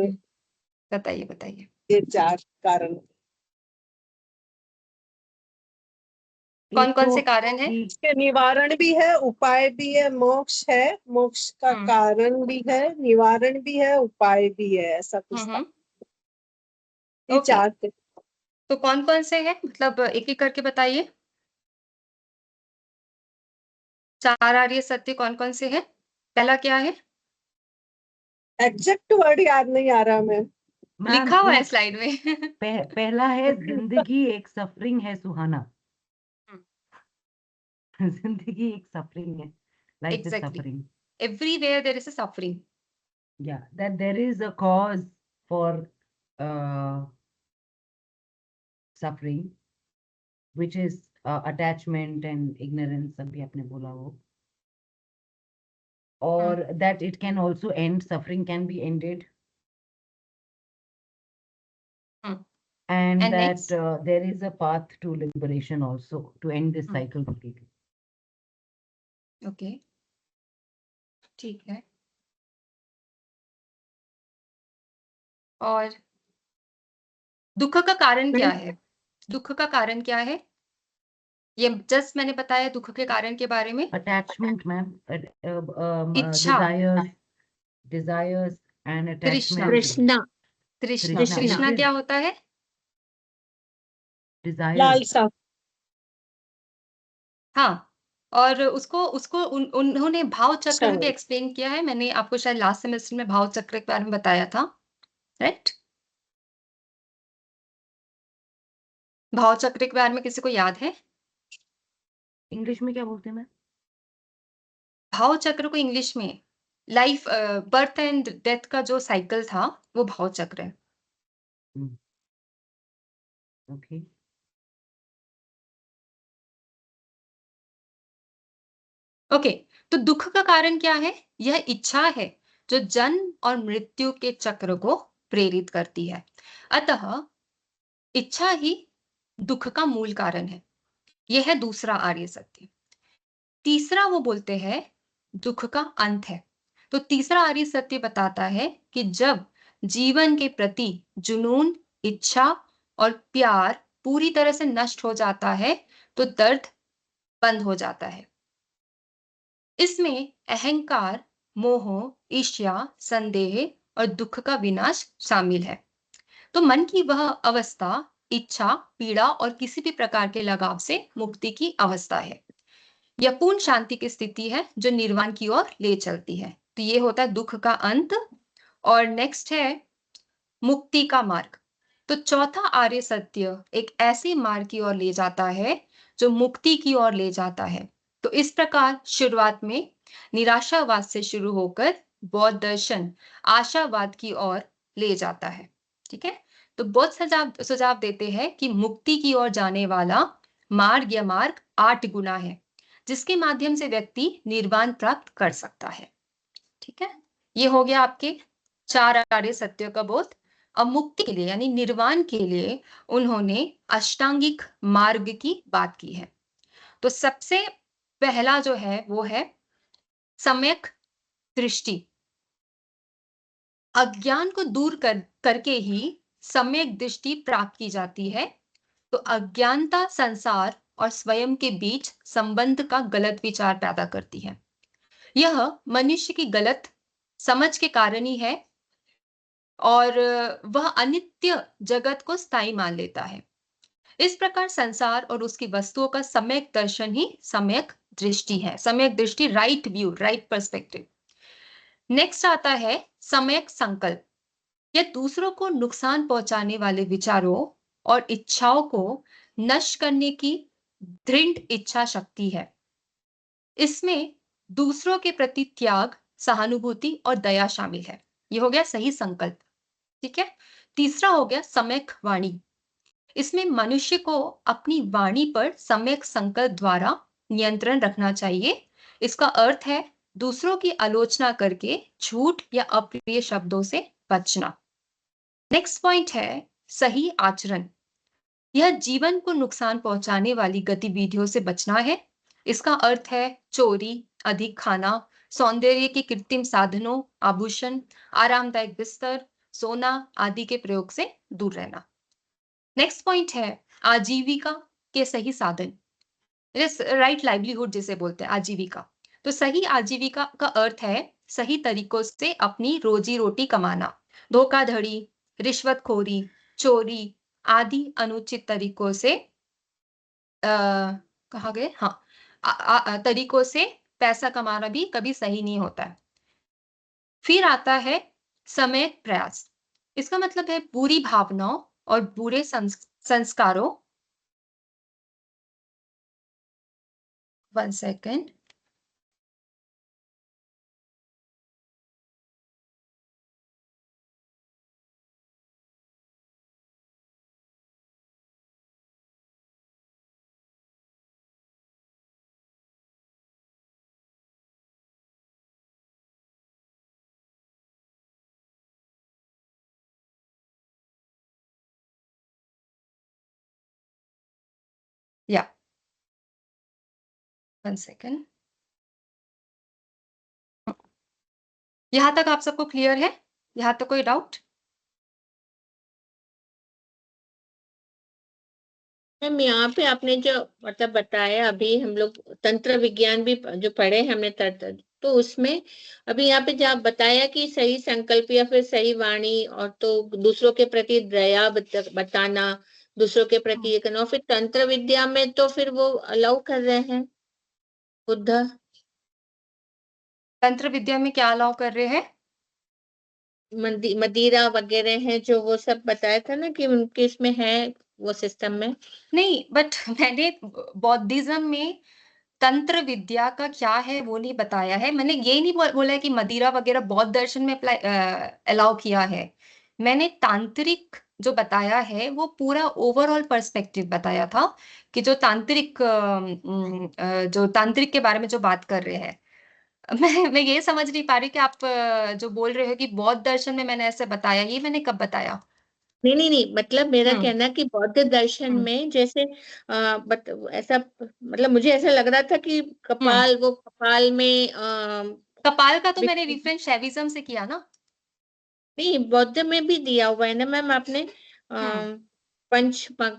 Speaker 1: बताइए बताइए।
Speaker 4: ये 4 कारण।
Speaker 1: कौन
Speaker 3: एक
Speaker 1: कौन
Speaker 3: तो
Speaker 1: से कारण है?
Speaker 3: कि
Speaker 4: इसके निवारण भी है, उपाय भी है, मोक्ष है, मोक्ष का कारण भी है, निवारण भी है, उपाय भी है, ऐसा कुछ था। ये
Speaker 1: ओके,
Speaker 4: 4 थे।
Speaker 1: तो कौन कौन से हैं, मतलब एक एक करके बताइए। 4 आर्य सत्य कौन कौन से हैं? पहला क्या है?
Speaker 4: एग्जैक्ट वर्ड याद नहीं आ रहा मैं।
Speaker 3: मैम
Speaker 1: लिखा हुआ है
Speaker 3: एक
Speaker 1: स्लाइड में।
Speaker 3: पहला है जिंदगी एक सफरिंग है सुहाना। जिंदगी एक सफरिंग है, life is
Speaker 1: exactly,
Speaker 3: suffering.
Speaker 1: Everywhere there is a suffering.
Speaker 3: Yeah, that there is a cause for suffering, which is attachment and ignorance, अभी आपने बोला वो, or that it can also end, suffering can be ended, and
Speaker 1: And
Speaker 3: that
Speaker 1: next?
Speaker 3: there is a path to liberation also to end this cycle completely.
Speaker 1: Okay, ठीक है। और दुख का कारण क्या है? दुख का कारण क्या है? ये जस्ट मैंने बताया दुख के कारण के बारे में।
Speaker 3: Attachment, ma'am,
Speaker 1: इच्छा,
Speaker 3: desires and
Speaker 1: तृष्णा,
Speaker 3: attachment.
Speaker 2: कृष्णा
Speaker 1: तृष्णा,
Speaker 3: Trishna,
Speaker 1: तृष्णा
Speaker 3: which is
Speaker 1: क्या होता है?
Speaker 3: desires.
Speaker 4: लालसा।
Speaker 1: हाँ, और उसको उसको उन्होंने भाव चक्र भी
Speaker 4: अच्छा।
Speaker 1: एक्सप्लेन किया है। मैंने आपको शायद लास्ट सेमेस्टर में भाव चक्र के बारे में बताया था, राइट? भाव चक्र के बारे में किसी को याद है?
Speaker 3: इंग्लिश में क्या बोलते हैं मैम?
Speaker 1: भाव चक्र को इंग्लिश में लाइफ बर्थ एंड डेथ का जो साइकिल था वो भाव चक्र है।
Speaker 3: ओके,
Speaker 1: ओके, तो दुख का कारण क्या है? यह इच्छा है जो जन्म और मृत्यु के चक्र को प्रेरित करती है। अतः इच्छा ही दुख का मूल कारण है। यह है दूसरा आर्य सत्य। तीसरा वो बोलते हैं दुख का अंत है। तो तीसरा आर्य सत्य बताता है कि जब जीवन के प्रति जुनून, इच्छा और प्यार पूरी तरह से नष्ट हो जाता है तो दर्द बंद हो जाता है। इसमें अहंकार, मोह, ईर्ष्या, संदेह और दुख का विनाश शामिल है। तो मन की वह अवस्था इच्छा, पीड़ा और किसी भी प्रकार के लगाव से मुक्ति की अवस्था है। यह पूर्ण शांति की स्थिति है जो निर्वाण की ओर ले चलती है। तो ये होता है दुख का अंत। और नेक्स्ट है मुक्ति का मार्ग। तो चौथा आर्य सत्य एक ऐसे मार्ग की ओर ले जाता है जो मुक्ति की ओर ले जाता है। तो इस प्रकार शुरुआत में निराशावाद से शुरू होकर बौद्ध दर्शन आशावाद की ओर ले जाता है। ठीक है, तो बौद्ध सुझाव देते हैं कि मुक्ति की ओर जाने वाला मार्ग या मार्ग 8 गुना है जिसके माध्यम से व्यक्ति निर्वाण प्राप्त कर सकता है। ठीक है, ये हो गया आपके 4 आर्य सत्य का बोध। अब मुक्ति के लिए यानी निर्वाण के लिए उन्होंने अष्टांगिक मार्ग की बात की है। तो सबसे पहला जो है वो है सम्यक दृष्टि। अज्ञान को दूर करके ही सम्यक दृष्टि प्राप्त की जाती है। तो अज्ञानता संसार और स्वयं के बीच संबंध का गलत विचार पैदा करती है। यह मनुष्य की गलत समझ के कारण ही है और वह अनित्य जगत को स्थायी मान लेता है। इस प्रकार संसार और उसकी वस्तुओं का सम्यक दर्शन ही सम्यक दृष्टि है। सम्यक दृष्टि, right view, right perspective. Next आता है सम्यक संकल्प। यह दूसरों को नुकसान पहुंचाने वाले विचारों और इच्छाओं को नष्ट करने की दृढ़ इच्छा शक्ति है। इसमें दूसरों के प्रति त्याग, सहानुभूति और दया शामिल है। ये हो गया सही संकल्प। ठीक है, तीसरा हो गया सम्यक वाणी। इसमें मनुष्य को अपनी वाणी पर सम्यक संकल्प द्वारा नियंत्रण रखना चाहिए। इसका अर्थ है दूसरों की आलोचना करके झूठ या अप्रिय शब्दों से बचना। नेक्स्ट पॉइंट है सही आचरण। यह जीवन को नुकसान पहुंचाने वाली गतिविधियों से बचना है। इसका अर्थ है चोरी, अधिक खाना, सौंदर्य के कृत्रिम साधनों, आभूषण, आरामदायक बिस्तर, सोना आदि के प्रयोग से दूर रहना। नेक्स्ट पॉइंट है आजीविका के सही साधन, राइट लाइवलीहुड जिसे बोलते हैं आजीविका। तो सही आजीविका का अर्थ है सही तरीकों से अपनी रोजी रोटी कमाना। धोखाधड़ी, रिश्वतखोरी, चोरी आदि अनुचित तरीकों से कहा गए हाँ तरीकों से पैसा कमाना भी कभी सही नहीं होता है। फिर आता है समय प्रयास। इसका मतलब है बुरी भावनाओं और बुरे संस्कारों, 1 सेकेंड, या 1 सेकेंड। यहां तक आप सबको क्लियर है? यहां तक कोई डाउट?
Speaker 2: मैम यहाँ पे आपने जो मतलब बताया, अभी हम लोग तंत्र विज्ञान भी जो पढ़े हैं हमने तंत्र, तो उसमें अभी यहाँ पे जब बताया कि सही संकल्प या फिर सही वाणी और तो दूसरों के प्रति दया बताना, दूसरों के प्रति ये करना, और फिर तंत्र विद्या में तो फिर वो अलाउ कर रहे हैं बुद्ध।
Speaker 1: तंत्र विद्या में क्या अलाउ कर रहे हैं?
Speaker 2: मदिरा वगैरह है जो वो सब बताया था ना कि उनके इसमें है वो सिस्टम में।
Speaker 1: नहीं, बट मैंने बौद्धिज्म में तंत्र विद्या का क्या है वो नहीं बताया है। मैंने ये नहीं बोला है कि मदिरा वगैरह बौद्ध दर्शन में अलाउ किया है। मैंने तांत्रिक जो बताया है वो पूरा ओवरऑल पर्सपेक्टिव बताया था कि जो तांत्रिक के बारे में जो बात कर रहे हैं। मैं ये समझ नहीं पा रही कि आप जो बोल रहे हो कि बौद्ध दर्शन में मैंने ऐसे बताया, ये मैंने कब बताया?
Speaker 2: नहीं, मतलब मेरा
Speaker 1: हम्म
Speaker 2: कहना कि बौद्ध दर्शन
Speaker 1: हम्म
Speaker 2: में जैसे ऐसा मतलब मुझे ऐसा लग रहा था कि
Speaker 1: हम्म
Speaker 2: कपाल में
Speaker 1: कपाल का तो मैंने
Speaker 2: विक-
Speaker 1: रेफरेंस शैविज्म से किया ना।
Speaker 2: नहीं, बौद्ध में भी दिया हुआ है ना मैम आपने,
Speaker 1: हम्म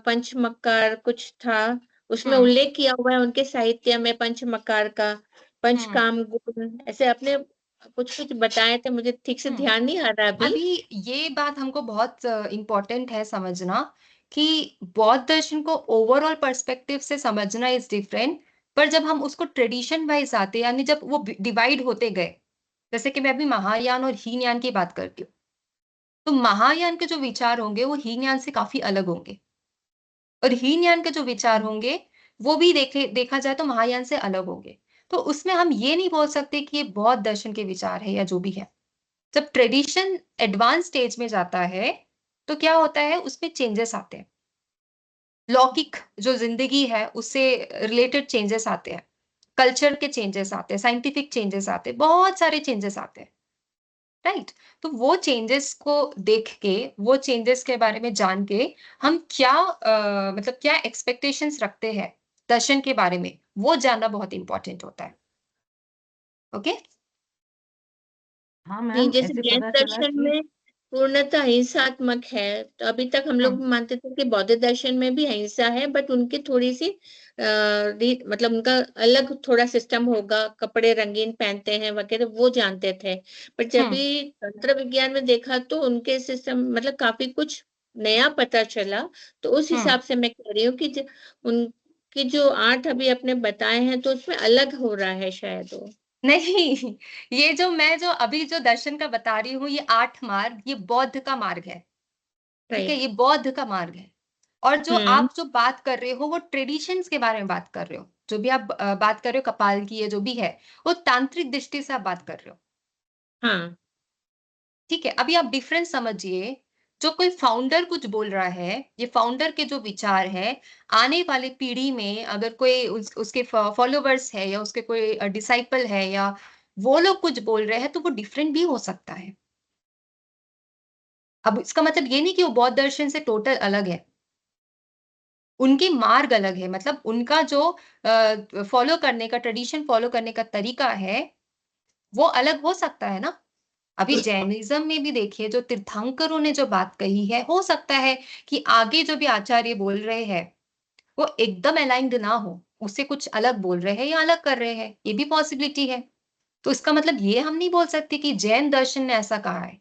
Speaker 2: पंचमकार कुछ था, उसमें
Speaker 1: हम्म
Speaker 2: उल्लेख किया हुआ है उनके साहित्य में पंचमकार का,
Speaker 1: हम्म
Speaker 2: पंचकाम गुण, ऐसे आपने कुछ कुछ बताए थे, मुझे ठीक से
Speaker 1: हम्म
Speaker 2: ध्यान नहीं आ रहा अभी।
Speaker 1: अभी ये बात हमको बहुत इम्पोर्टेंट है समझना कि बौद्ध दर्शन को ओवरऑल पर्सपेक्टिव से समझना इज डिफरेंट। पर जब हम उसको ट्रेडिशन वाइज आते यानी जब वो डिवाइड होते गए, जैसे कि मैं अभी महायान और हीनयान की बात करती हूँ, तो महायान के जो विचार होंगे वो हीनयान से काफी अलग होंगे, और हीनयान के जो विचार होंगे वो भी देखा जाए तो महायान से अलग होंगे। तो उसमें हम ये नहीं बोल सकते कि ये बौद्ध दर्शन के विचार है या जो भी है। जब ट्रेडिशन एडवांस स्टेज में जाता है तो क्या होता है, उसमें चेंजेस आते हैं, लौकिक जो जिंदगी है उससे रिलेटेड चेंजेस आते हैं, कल्चर के चेंजेस आते हैं, साइंटिफिक चेंजेस आते हैं, बहुत सारे चेंजेस आते हैं, राइट। तो वो चेंजेस को देख के, वो चेंजेस के बारे में जान के हम क्या मतलब क्या एक्सपेक्टेशंस रखते हैं दर्शन के बारे में, वो जानना बहुत इंपॉर्टेंट होता है। ओके।
Speaker 3: हाँ
Speaker 2: नहीं,
Speaker 3: मैम,
Speaker 2: जैसे
Speaker 3: ऐसे
Speaker 2: जैन
Speaker 3: पता चला
Speaker 2: दर्शन
Speaker 3: कि
Speaker 2: में पूर्णतः हिंसात्मक है, तो अभी तक हम लोग
Speaker 1: हम्म
Speaker 2: मानते थे कि बौद्ध दर्शन में भी अहिंसा है, बट उनकी थोड़ी सी मतलब उनका अलग थोड़ा सिस्टम होगा, कपड़े रंगीन पहनते हैं वगैरह, वो जानते थे। बट जब
Speaker 1: हम्म
Speaker 2: भी तंत्र विज्ञान में देखा तो उनके सिस्टम मतलब काफी कुछ नया पता चला। तो उस
Speaker 1: हम्म
Speaker 2: हिसाब से मैं कह रही हूँ कि उनकी जो 8 अभी आपने बताए हैं तो उसमें अलग हो रहा है शायद वो।
Speaker 1: नहीं, ये जो मैं जो अभी जो दर्शन का बता रही हूँ, ये 8 मार्ग, ये बौद्ध का मार्ग है। ठीक है,
Speaker 2: राइट।
Speaker 1: ये बौद्ध का मार्ग है। और जो
Speaker 2: हम्म।
Speaker 1: आप जो बात कर रहे हो वो ट्रेडिशंस के बारे में बात कर रहे हो, जो भी आप बात कर रहे हो कपाल की, ये जो भी है वो तांत्रिक दृष्टि से आप बात कर रहे हो।
Speaker 2: हाँ।
Speaker 1: ठीक है, अभी आप डिफरेंस समझिए। जो कोई फाउंडर कुछ बोल रहा है, ये फाउंडर के जो विचार है, आने वाले पीढ़ी में अगर कोई उसके फॉलोवर्स है या उसके कोई डिसाइपल है या वो लोग कुछ बोल रहे हैं तो वो डिफरेंट भी हो सकता है। अब इसका मतलब ये नहीं कि वो बौद्ध दर्शन से टोटल अलग है, उनके मार्ग अलग है, मतलब उनका जो फॉलो करने का, ट्रेडिशन फॉलो करने का तरीका है वो अलग हो सकता है ना। अभी जैनिज्म में भी देखिए, जो तीर्थंकरों ने जो बात कही है, हो सकता है कि आगे जो भी आचार्य बोल रहे हैं वो एकदम अलाइन्ड ना हो, उससे कुछ अलग बोल रहे हैं या अलग कर रहे हैं, ये भी पॉसिबिलिटी है। तो इसका मतलब ये हम नहीं बोल सकते कि जैन दर्शन ने ऐसा कहा है।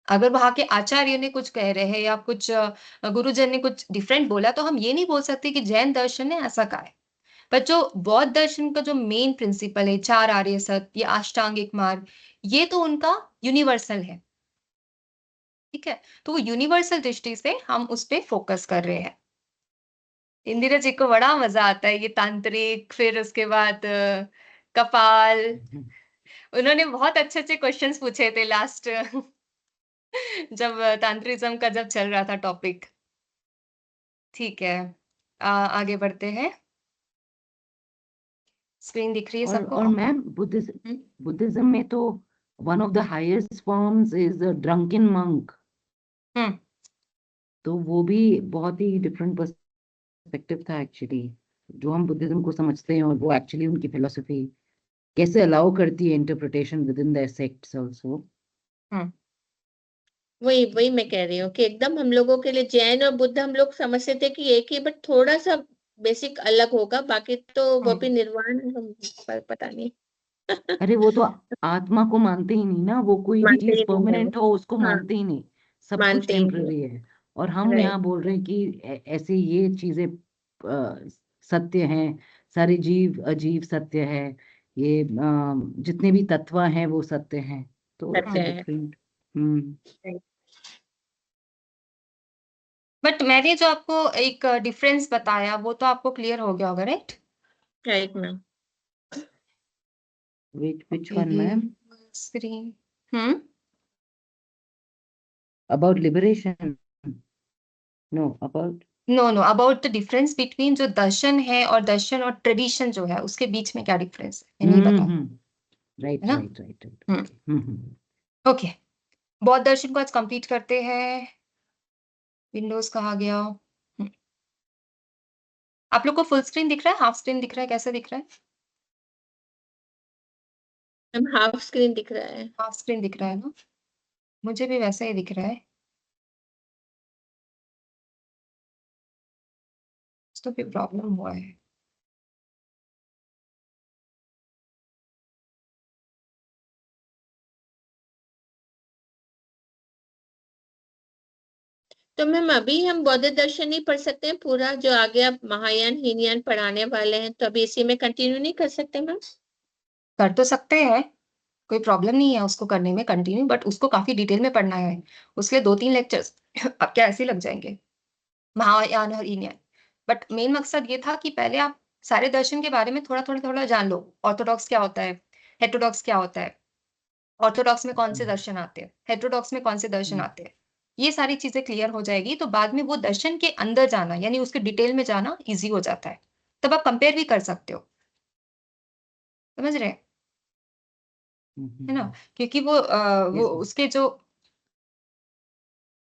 Speaker 1: अगर वहां के आचार्य ने कुछ कह रहे हैं या कुछ गुरुजन ने कुछ डिफरेंट बोला तो हम ये नहीं बोल सकते कि जैन दर्शन ने ऐसा कहा है। पर जो बौद्ध दर्शन का जो मेन प्रिंसिपल है, चार आर्य सत्य या अष्टांगिक मार्ग, ये तो उनका यूनिवर्सल है। ठीक है, तो वो यूनिवर्सल दृष्टि से हम उस पे फोकस कर रहे हैं। इंदिरा जी को बड़ा मजा आता है ये तांत्रिक, फिर उसके बाद कपाल। उन्होंने बहुत अच्छे अच्छे क्वेश्चंस पूछे थे लास्ट जब तांत्रिज्म का जब चल रहा था टॉपिक। ठीक है, आगे बढ़ते हैं। स्क्रीन दिख रही है सबको?
Speaker 3: और मैम,
Speaker 1: हम्म
Speaker 3: बुद्धिज्म में तो one of the highest forms is drunken monk.
Speaker 1: हम्म
Speaker 3: तो वो भी बहुत ही डिफरेंट पर्सपेक्टिव था एक्चुअली, जो हम बुद्धिज्म को समझते हैं, और वो एक्चुअली उनकी फिलोसफी कैसे अलाउ करती है interpretation within the sects also.
Speaker 1: हम्म
Speaker 2: वही वही मैं कह रही हूँ कि एकदम हम लोगों के लिए जैन और बुद्ध हम लोग समझते थे कि एक ही, बट थोड़ा सा बेसिक अलग होगा, बाकी तो वो भी निर्वाण हम पता नहीं।
Speaker 3: अरे वो तो आत्मा को मानते ही नहीं ना, वो कोई भी
Speaker 2: मानते
Speaker 3: चीज
Speaker 2: ही नहीं है वो।
Speaker 3: परमानेंट हो उसको
Speaker 2: हाँ,
Speaker 3: मानते ही नहीं, सब कुछ
Speaker 2: मानते ही नहीं।
Speaker 3: टेम्पररी है। और हम
Speaker 2: राइट।
Speaker 3: यहाँ बोल रहे हैं कि ऐसे ये चीजें सत्य हैं, सारे जीव अजीव सत्य है, ये जितने भी तत्व हैं वो सत्य हैं। तो इट्स
Speaker 2: सत्य
Speaker 3: अ
Speaker 2: है।
Speaker 3: डिफरेंट।
Speaker 1: बट मैंने जो आपको एक डिफरेंस बताया वो तो आपको क्लियर हो गया होगा, right?
Speaker 2: Right ma'am.
Speaker 3: which one ma'am?
Speaker 1: Screen.
Speaker 3: About liberation? No, about
Speaker 1: no no, about the difference between जो दर्शन है और दर्शन और ट्रेडिशन जो है उसके बीच में क्या डिफरेंस है, नहीं बताया,
Speaker 3: right,
Speaker 1: है ना?
Speaker 3: right, right, right.
Speaker 1: हम्म
Speaker 3: Okay.
Speaker 1: ओके, बौद्ध दर्शन को आज कंप्लीट करते हैं। विंडोज कहा गया। आप लोग को फुल स्क्रीन दिख रहा है, हाफ स्क्रीन दिख रहा है, कैसा दिख रहा है?
Speaker 2: मैम हाफ स्क्रीन दिख रहा है।
Speaker 1: हाफ स्क्रीन दिख रहा है ना, मुझे भी वैसा ही दिख रहा है। तो भी प्रॉब्लम हुआ है।
Speaker 2: तो मैम अभी हम बौद्ध दर्शन ही पढ़ सकते हैं पूरा, जो आगे आप महायान हीनयान पढ़ाने वाले हैं, तो अभी इसी में कंटिन्यू नहीं कर सकते मैम?
Speaker 1: कर तो सकते हैं, कोई प्रॉब्लम नहीं है उसको करने में कंटिन्यू, बट उसको काफी डिटेल में पढ़ना है। उसके लिए 2-3 लेक्चर्स आपके ऐसे ही लग जाएंगे, महायान और हीनयान। बट मेन मकसद ये था कि पहले आप सारे दर्शन के बारे में थोड़ा जान लो। ऑर्थोडॉक्स क्या होता है, हेटेरोडॉक्स क्या होता है, ऑर्थोडॉक्स में कौन से दर्शन आते हैं, हेटेरोडॉक्स में कौन से दर्शन आते हैं, ये सारी चीजें क्लियर हो जाएगी तो बाद में वो दर्शन के अंदर जाना यानी उसके डिटेल में जाना इजी हो जाता है। तब आप कंपेयर भी कर सकते हो, समझ रहे हैं? है ना, क्योंकि वो
Speaker 3: Yes, ma'am.
Speaker 1: उसके जो,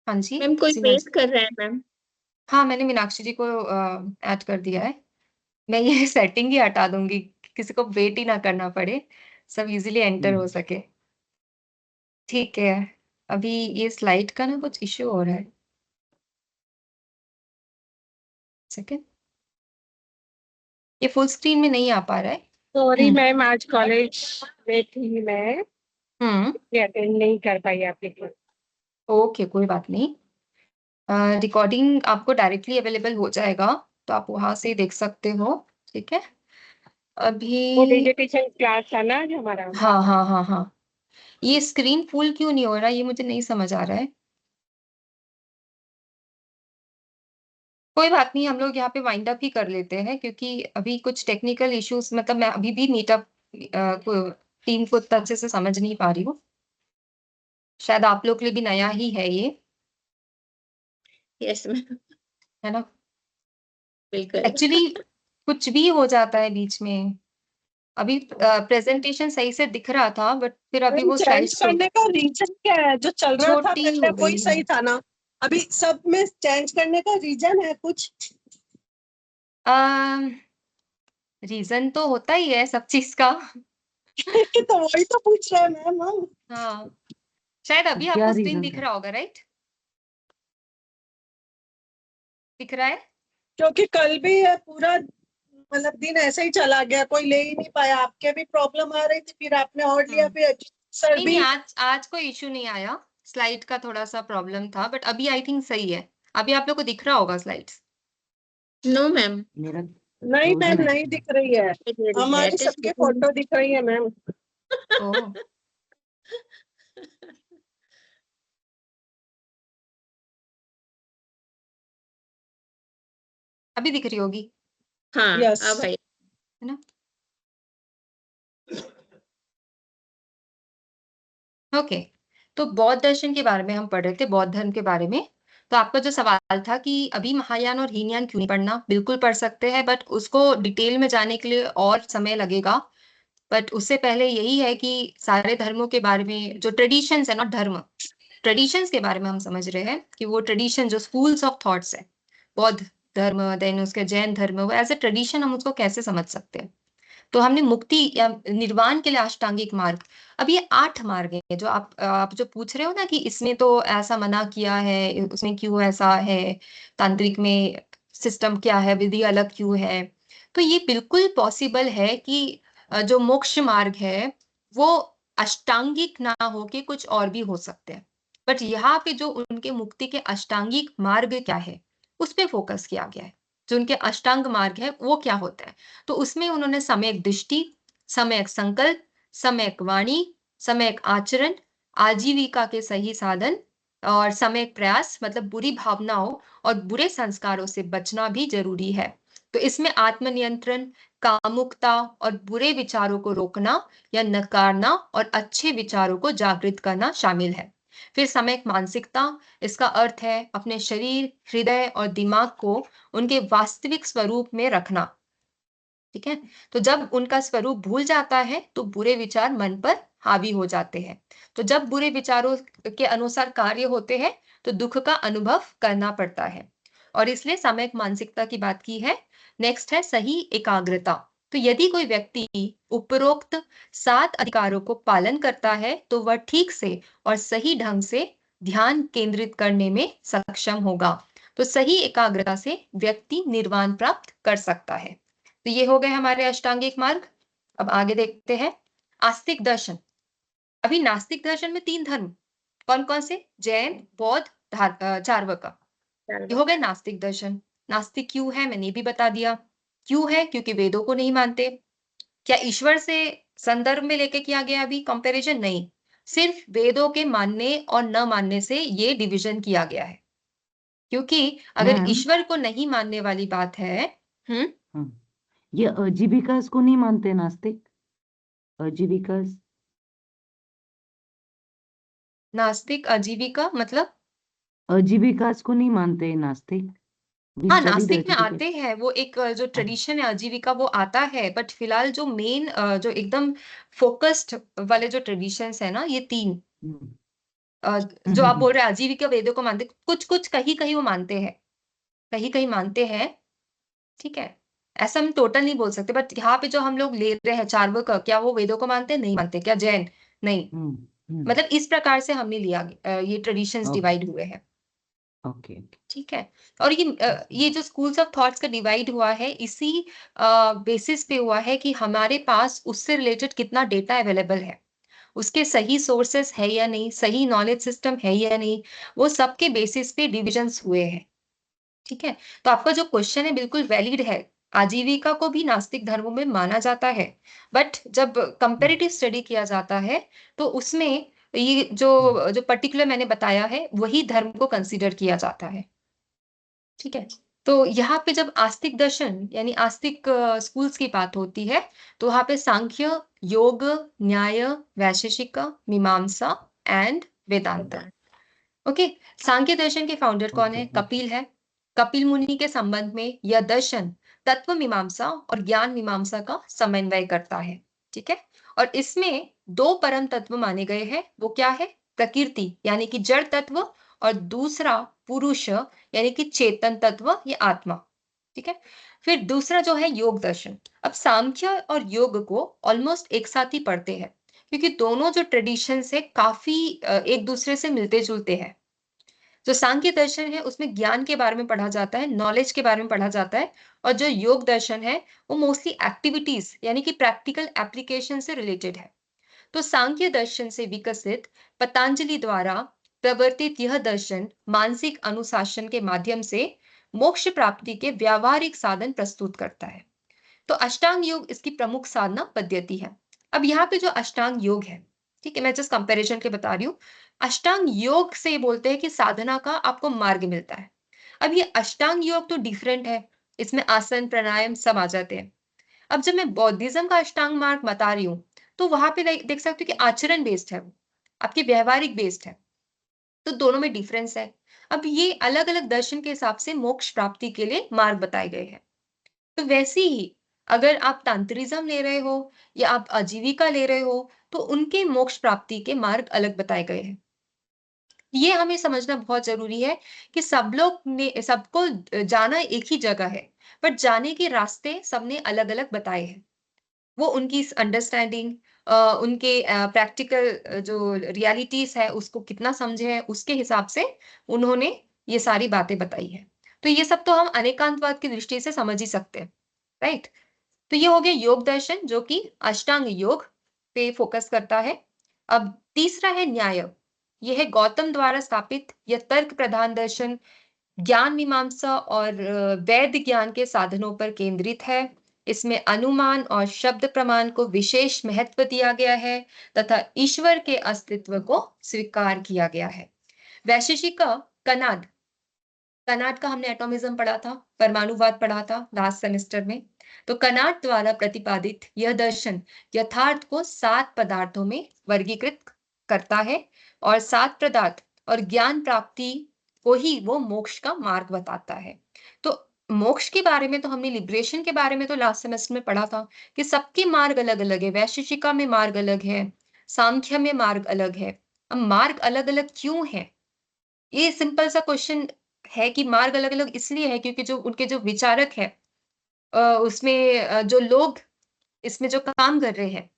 Speaker 1: हाँ जी
Speaker 2: मैम कोई
Speaker 1: सिमरन
Speaker 2: वेट कर रहा है मैम?
Speaker 1: हाँ मैंने मीनाक्षी जी को ऐड कर दिया है। मैं ये सेटिंग ही हटा दूंगी, किसी को वेट ही ना करना पड़े, सब इजीली एंटर हो सके। ठीक है, अभी ये स्लाइड का ना कुछ इश्यू हो रहा है, सेकंड, ये फुल स्क्रीन में नहीं आ पा रहा है।
Speaker 5: सॉरी मैम, आज कॉलेज में थी मैं,
Speaker 1: हम्म
Speaker 5: अटेंड नहीं कर पाई आपके क्लास।
Speaker 1: ओके कोई बात नहीं, रिकॉर्डिंग आपको डायरेक्टली अवेलेबल हो जाएगा तो आप वहां से देख सकते हो। ठीक है,
Speaker 5: वो
Speaker 1: अभी
Speaker 5: डिजिटेशन क्लास था ना आज हमारा।
Speaker 1: हाँ, ये स्क्रीन फुल क्यों नहीं हो रहा, ये मुझे नहीं समझ आ रहा है। कोई बात नहीं, हम लोग यहाँ पे वाइंड अप ही कर लेते हैं क्योंकि अभी कुछ टेक्निकल इश्यूज, मतलब मैं अभी भी मीटअप टीम को इतना अच्छे से समझ नहीं पा रही हूँ, शायद आप लोग के लिए भी नया ही है ये,
Speaker 2: यस मैम,
Speaker 1: है ना?
Speaker 2: बिल्कुल।
Speaker 1: एक्चुअली कुछ भी हो जाता है बीच में। अभी प्रेजेंटेशन सही से दिख रहा था बट फिर अभी वो
Speaker 4: चेंज
Speaker 1: स्लाइड्स
Speaker 4: करने का रीजन क्या है? जो चल रहा था
Speaker 1: छोटी
Speaker 4: पहले
Speaker 1: हो
Speaker 4: वही
Speaker 1: गई
Speaker 4: सही
Speaker 1: है।
Speaker 4: था ना? अभी सब में चेंज करने का रीजन है कुछ?
Speaker 1: रीजन तो होता ही है सब चीज का।
Speaker 4: तो वही तो पूछ रहे हैं मैम हम।
Speaker 1: हाँ, शायद अभी
Speaker 3: क्या
Speaker 1: आपको स्क्रीन
Speaker 3: reason
Speaker 1: दिख
Speaker 3: था?
Speaker 1: रहा होगा, राइट? दिख रहा है?
Speaker 4: क्योंकि कल भी है पूरा, मतलब दिन ऐसे ही चला गया, कोई ले ही नहीं पाया। आपके भी प्रॉब्लम आ रही थी, फिर आपने और लिया, फिर सर
Speaker 1: नहीं
Speaker 4: भी।
Speaker 1: आज कोई इश्यू नहीं आया, स्लाइड का थोड़ा सा प्रॉब्लम था बट अभी आई थिंक सही है। अभी आप लोग को दिख रहा होगा स्लाइड्स?
Speaker 2: नो मैम,
Speaker 3: मेरा
Speaker 4: नहीं मैम,
Speaker 3: frozen है
Speaker 4: नहीं दिख रही है। हमारी सबके फोटो दिख रही है मैम।
Speaker 1: ओह, अभी दिख रही होगी,
Speaker 2: हाँ
Speaker 4: यस।
Speaker 2: अब आई।
Speaker 1: है ना? ओके, तो बौद्ध दर्शन के बारे में हम पढ़ रहे थे, बौद्ध धर्म के बारे में। तो आपका जो सवाल था कि अभी महायान और हीनयान क्यों नहीं पढ़ना, बिल्कुल पढ़ सकते हैं बट उसको डिटेल में जाने के लिए और समय लगेगा। बट उससे पहले यही है कि सारे धर्मों के बारे में जो ट्रेडिशंस है, नॉट धर्म, ट्रेडिशंस के बारे में हम समझ रहे हैं कि वो ट्रेडिशन जो स्कूल्स ऑफ थॉट्स है, बौद्ध धर्म देन उसके जैन धर्म, वो एज ए ट्रेडिशन हम उसको कैसे समझ सकते हैं। तो हमने मुक्ति या निर्वाण के लिए अष्टांगिक मार्ग, अब ये 8 मार्ग है जो आप जो पूछ रहे हो ना कि इसमें तो ऐसा मना किया है, उसमें क्यों ऐसा है, तांत्रिक में सिस्टम क्या है, विधि अलग क्यों है। तो ये बिल्कुल पॉसिबल है कि जो मोक्ष मार्ग है वो अष्टांगिक ना होके कुछ और भी हो सकते हैं। बट यहाँ पे जो उनके मुक्ति के अष्टांगिक मार्ग क्या है उस पे फोकस किया गया है। जो उनके अष्टांग मार्ग है वो क्या होता है, तो उसमें उन्होंने सम्यक दृष्टि, सम्यक संकल्प, सम्यक वाणी, सम्यक आचरण, आजीविका के सही साधन और सम्यक प्रयास, मतलब बुरी भावनाओं और बुरे संस्कारों से बचना भी जरूरी है। तो इसमें आत्मनियंत्रण, कामुकता और बुरे विचारों को रोकना या नकारना और अच्छे विचारों को जागृत करना शामिल है। फिर सम्यक मानसिकता, इसका अर्थ है अपने शरीर, हृदय और दिमाग को उनके वास्तविक स्वरूप में रखना। ठीक है, तो जब उनका स्वरूप भूल जाता है तो बुरे विचार मन पर हावी हो जाते हैं। तो जब बुरे विचारों के अनुसार कार्य होते हैं तो दुख का अनुभव करना पड़ता है। और इसलिए सामयिक मानसिकता की बात की है। नेक्स्ट है सही एकाग्रता। तो यदि कोई व्यक्ति उपरोक्त 7 अधिकारों को पालन करता है तो वह ठीक से और सही ढंग से ध्यान केंद्रित करने में सक्षम होगा। तो सही एकाग्रता से व्यक्ति निर्वाण प्राप्त कर सकता है। तो ये हो गए हमारे अष्टांगिक मार्ग। अब आगे देखते हैं आस्तिक दर्शन। अभी नास्तिक दर्शन में 3 धर्म कौन कौन से? जैन, बौद्ध, चार्वाक। ये हो गए नास्तिक दर्शन। नास्तिक क्यों है मैंने भी बता दिया। क्यों है? क्योंकि वेदों को नहीं मानते। क्या ईश्वर से संदर्भ में लेके किया गया अभी कंपैरिजन? नहीं, सिर्फ वेदों के मानने और न मानने से ये डिवीजन किया गया है। क्योंकि अगर
Speaker 3: मैम,
Speaker 1: ईश्वर को नहीं मानने वाली बात है,
Speaker 3: हाँ, ये अजीविकास को नहीं मानते नास्तिक? अजीविकास,
Speaker 1: नास्तिक आजीविका मतलब?
Speaker 3: अजीविकास को नहीं मानते नास्तिक? We
Speaker 1: हाँ,
Speaker 3: studied
Speaker 1: नास्तिक में
Speaker 3: Ajivika.
Speaker 1: आते हैं वो एक जो ट्रेडिशन है आजीविका वो आता है, बट फिलहाल जो मेन जो एकदम फोकस्ड वाले जो ट्रेडिशंस है ना ये 3 जो आप बोल रहे हैं आजीविका वेदों को मानते, कुछ कुछ कहीं कहीं वो मानते हैं, कहीं कहीं मानते हैं, ठीक है। ऐसा हम टोटल नहीं बोल सकते, बट यहाँ पे जो हम लोग ले रहे हैं चार्वाक का, क्या वो वेदों को मानते हैं? नहीं मानते। क्या जैन? नहीं। मतलब इस प्रकार से हमने लिया ये ट्रेडिशंस डिवाइड हुए हैं,
Speaker 3: ओके,
Speaker 1: ठीक है। और ये जो स्कूल्स ऑफ थॉट्स का डिवाइड हुआ है इसी बेसिस पे हुआ है कि हमारे पास उससे रिलेटेड कितना डेटा अवेलेबल है, उसके सही सोर्सेस है या नहीं, सही नॉलेज सिस्टम है या नहीं, वो सबके बेसिस पे डिविजन्स हुए हैं, ठीक है। तो आपका जो क्वेश्चन है बिल्कुल वैलिड है। आजीविका को भी नास्तिक धर्मों में माना जाता है, बट जब कंपैरेटिव स्टडी किया जाता है तो उसमें ये जो पर्टिकुलर मैंने बताया है वही धर्म को कंसीडर किया जाता है, ठीक है। तो यहाँ पे जब आस्तिक दर्शन यानी आस्तिक स्कूल्स की बात होती है तो वहां पे सांख्य, योग, न्याय, वैशेषिक, मीमांसा एंड वेदांत। ओके। सांख्य दर्शन के फाउंडर कौन है? कपिल है। कपिल मुनि के संबंध में यह दर्शन तत्व मीमांसा और ज्ञान मीमांसा का समन्वय करता है, ठीक है। और इसमें 2 परम तत्व माने गए हैं। वो क्या है? प्रकृति यानी कि जड़ तत्व, और दूसरा पुरुष यानी कि चेतन तत्व या आत्मा, ठीक है। फिर दूसरा जो है योग दर्शन। अब सांख्य और योग को ऑलमोस्ट एक साथ ही पढ़ते हैं क्योंकि दोनों जो ट्रेडिशंस है काफी एक दूसरे से मिलते जुलते हैं। जो सांख्य दर्शन है उसमें ज्ञान के बारे में पढ़ा जाता है, नॉलेज के बारे में पढ़ा जाता है, और जो योग दर्शन है वो मोस्टली एक्टिविटीज यानी कि प्रैक्टिकल एप्लीकेशन से रिलेटेड है। तो सांख्य दर्शन से विकसित पतंजलि द्वारा प्रवर्तित यह दर्शन मानसिक अनुशासन के माध्यम से मोक्ष प्राप्ति के व्यावहारिक साधन प्रस्तुत करता है। तो अष्टांग योग इसकी प्रमुख साधना पद्धति है। अब यहाँ पे जो अष्टांग योग है, ठीक है, मैं जस्ट कंपैरिजन के बता रही हूँ। अष्टांग योग से बोलते हैं कि साधना का आपको मार्ग मिलता है। अब ये अष्टांग योग तो डिफरेंट है, इसमें आसन प्राणायाम सब आ जाते हैं। अब जब मैं बौद्धिज्म का अष्टांग मार्ग बता रही हूँ तो वहां पे देख सकते हो कि आचरण बेस्ड है, आपके व्यवहारिक बेस्ड है, तो दोनों में डिफरेंस है। अब ये अलग अलग दर्शन के हिसाब से मोक्ष प्राप्ति के लिए मार्ग बताए गए हैं। तो वैसे ही अगर आप तंत्रिज्म ले रहे हो या आप आजीविका ले रहे हो तो उनके मोक्ष प्राप्ति के मार्ग अलग बताए गए हैं। ये हमें समझना बहुत जरूरी है कि सब लोग ने सबको जाना एक ही जगह है, बट जाने के रास्ते सबने अलग अलग बताए हैं। वो उनकी अंडरस्टैंडिंग, उनके प्रैक्टिकल जो रियलिटीज है उसको कितना समझे हैं उसके हिसाब से उन्होंने ये सारी बातें बताई है। तो ये सब तो हम अनेकांतवाद की दृष्टि से समझ ही सकते हैं, राइट। तो ये हो गया योग दर्शन जो कि अष्टांग योग पे फोकस करता है। अब तीसरा है न्याय। यह है गौतम द्वारा स्थापित यह तर्क प्रधान दर्शन ज्ञान मीमांसा और वैध ज्ञान के साधनों पर केंद्रित है। इसमें अनुमान और शब्द प्रमाण को विशेष महत्व दिया गया है तथा ईश्वर के अस्तित्व को स्वीकार किया गया है। वैशेषिक कनाद, कनाड का हमने एटॉमिज्म पढ़ा था, परमाणुवाद पढ़ा था लास्ट सेमेस्टर में। तो कनाड द्वारा प्रतिपादित यह दर्शन यथार्थ को 7 पदार्थों में वर्गीकृत करता है और 7 पदार्थ और ज्ञान प्राप्ति को ही वो मोक्ष का मार्ग बताता है। तो मोक्ष के बारे में तो हमने लिबरेशन के बारे में तो लास्ट सेमेस्टर में पढ़ा था कि सबके मार्ग अलग अलग है। वैशेषिका में मार्ग अलग है, सांख्य में मार्ग अलग है। अब मार्ग अलग अलग क्यों है? ये सिंपल सा क्वेश्चन है कि मार्ग अलग अलग इसलिए है क्योंकि जो उनके जो विचारक है उसमें जो लोग इसमें जो काम कर रहे हैं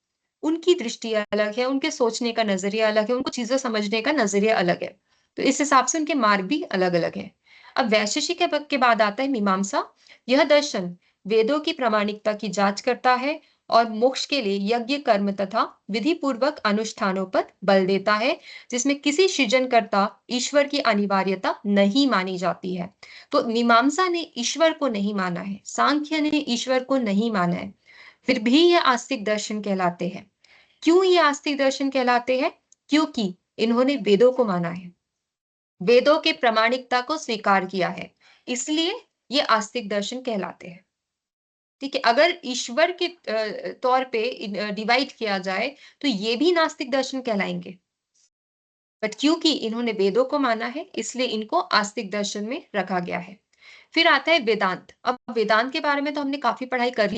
Speaker 1: उनकी दृष्टि अलग है, उनके सोचने का नजरिया अलग है, उनको चीजें समझने का नजरिया अलग है। तो इस हिसाब से उनके मार्ग भी अलग अलग है। अब वैशेषिक के बाद आता है मीमांसा। यह दर्शन वेदों की प्रामाणिकता की जांच करता है और मोक्ष के लिए यज्ञ कर्म तथा विधि पूर्वक अनुष्ठानों पर बल देता है, जिसमें किसी सृजनकर्ता ईश्वर की अनिवार्यता नहीं मानी जाती है। तो मीमांसा ने ईश्वर को नहीं माना है, सांख्य ने ईश्वर को नहीं माना है, फिर भी ये आस्तिक दर्शन कहलाते हैं। क्यों ये आस्तिक दर्शन कहलाते हैं? क्योंकि इन्होंने वेदों को माना है, वेदों के प्रामाणिकता को स्वीकार किया है, इसलिए ये आस्तिक दर्शन कहलाते हैं। ठीक है, अगर ईश्वर के तौर पे डिवाइड किया जाए तो ये भी नास्तिक दर्शन कहलाएंगे, बट क्योंकि इन्होंने वेदों को माना है इसलिए इनको आस्तिक दर्शन में रखा गया है। फिर आता है वेदांत। अब वेदांत के बारे में तो हमने काफी पढ़ाई कर ली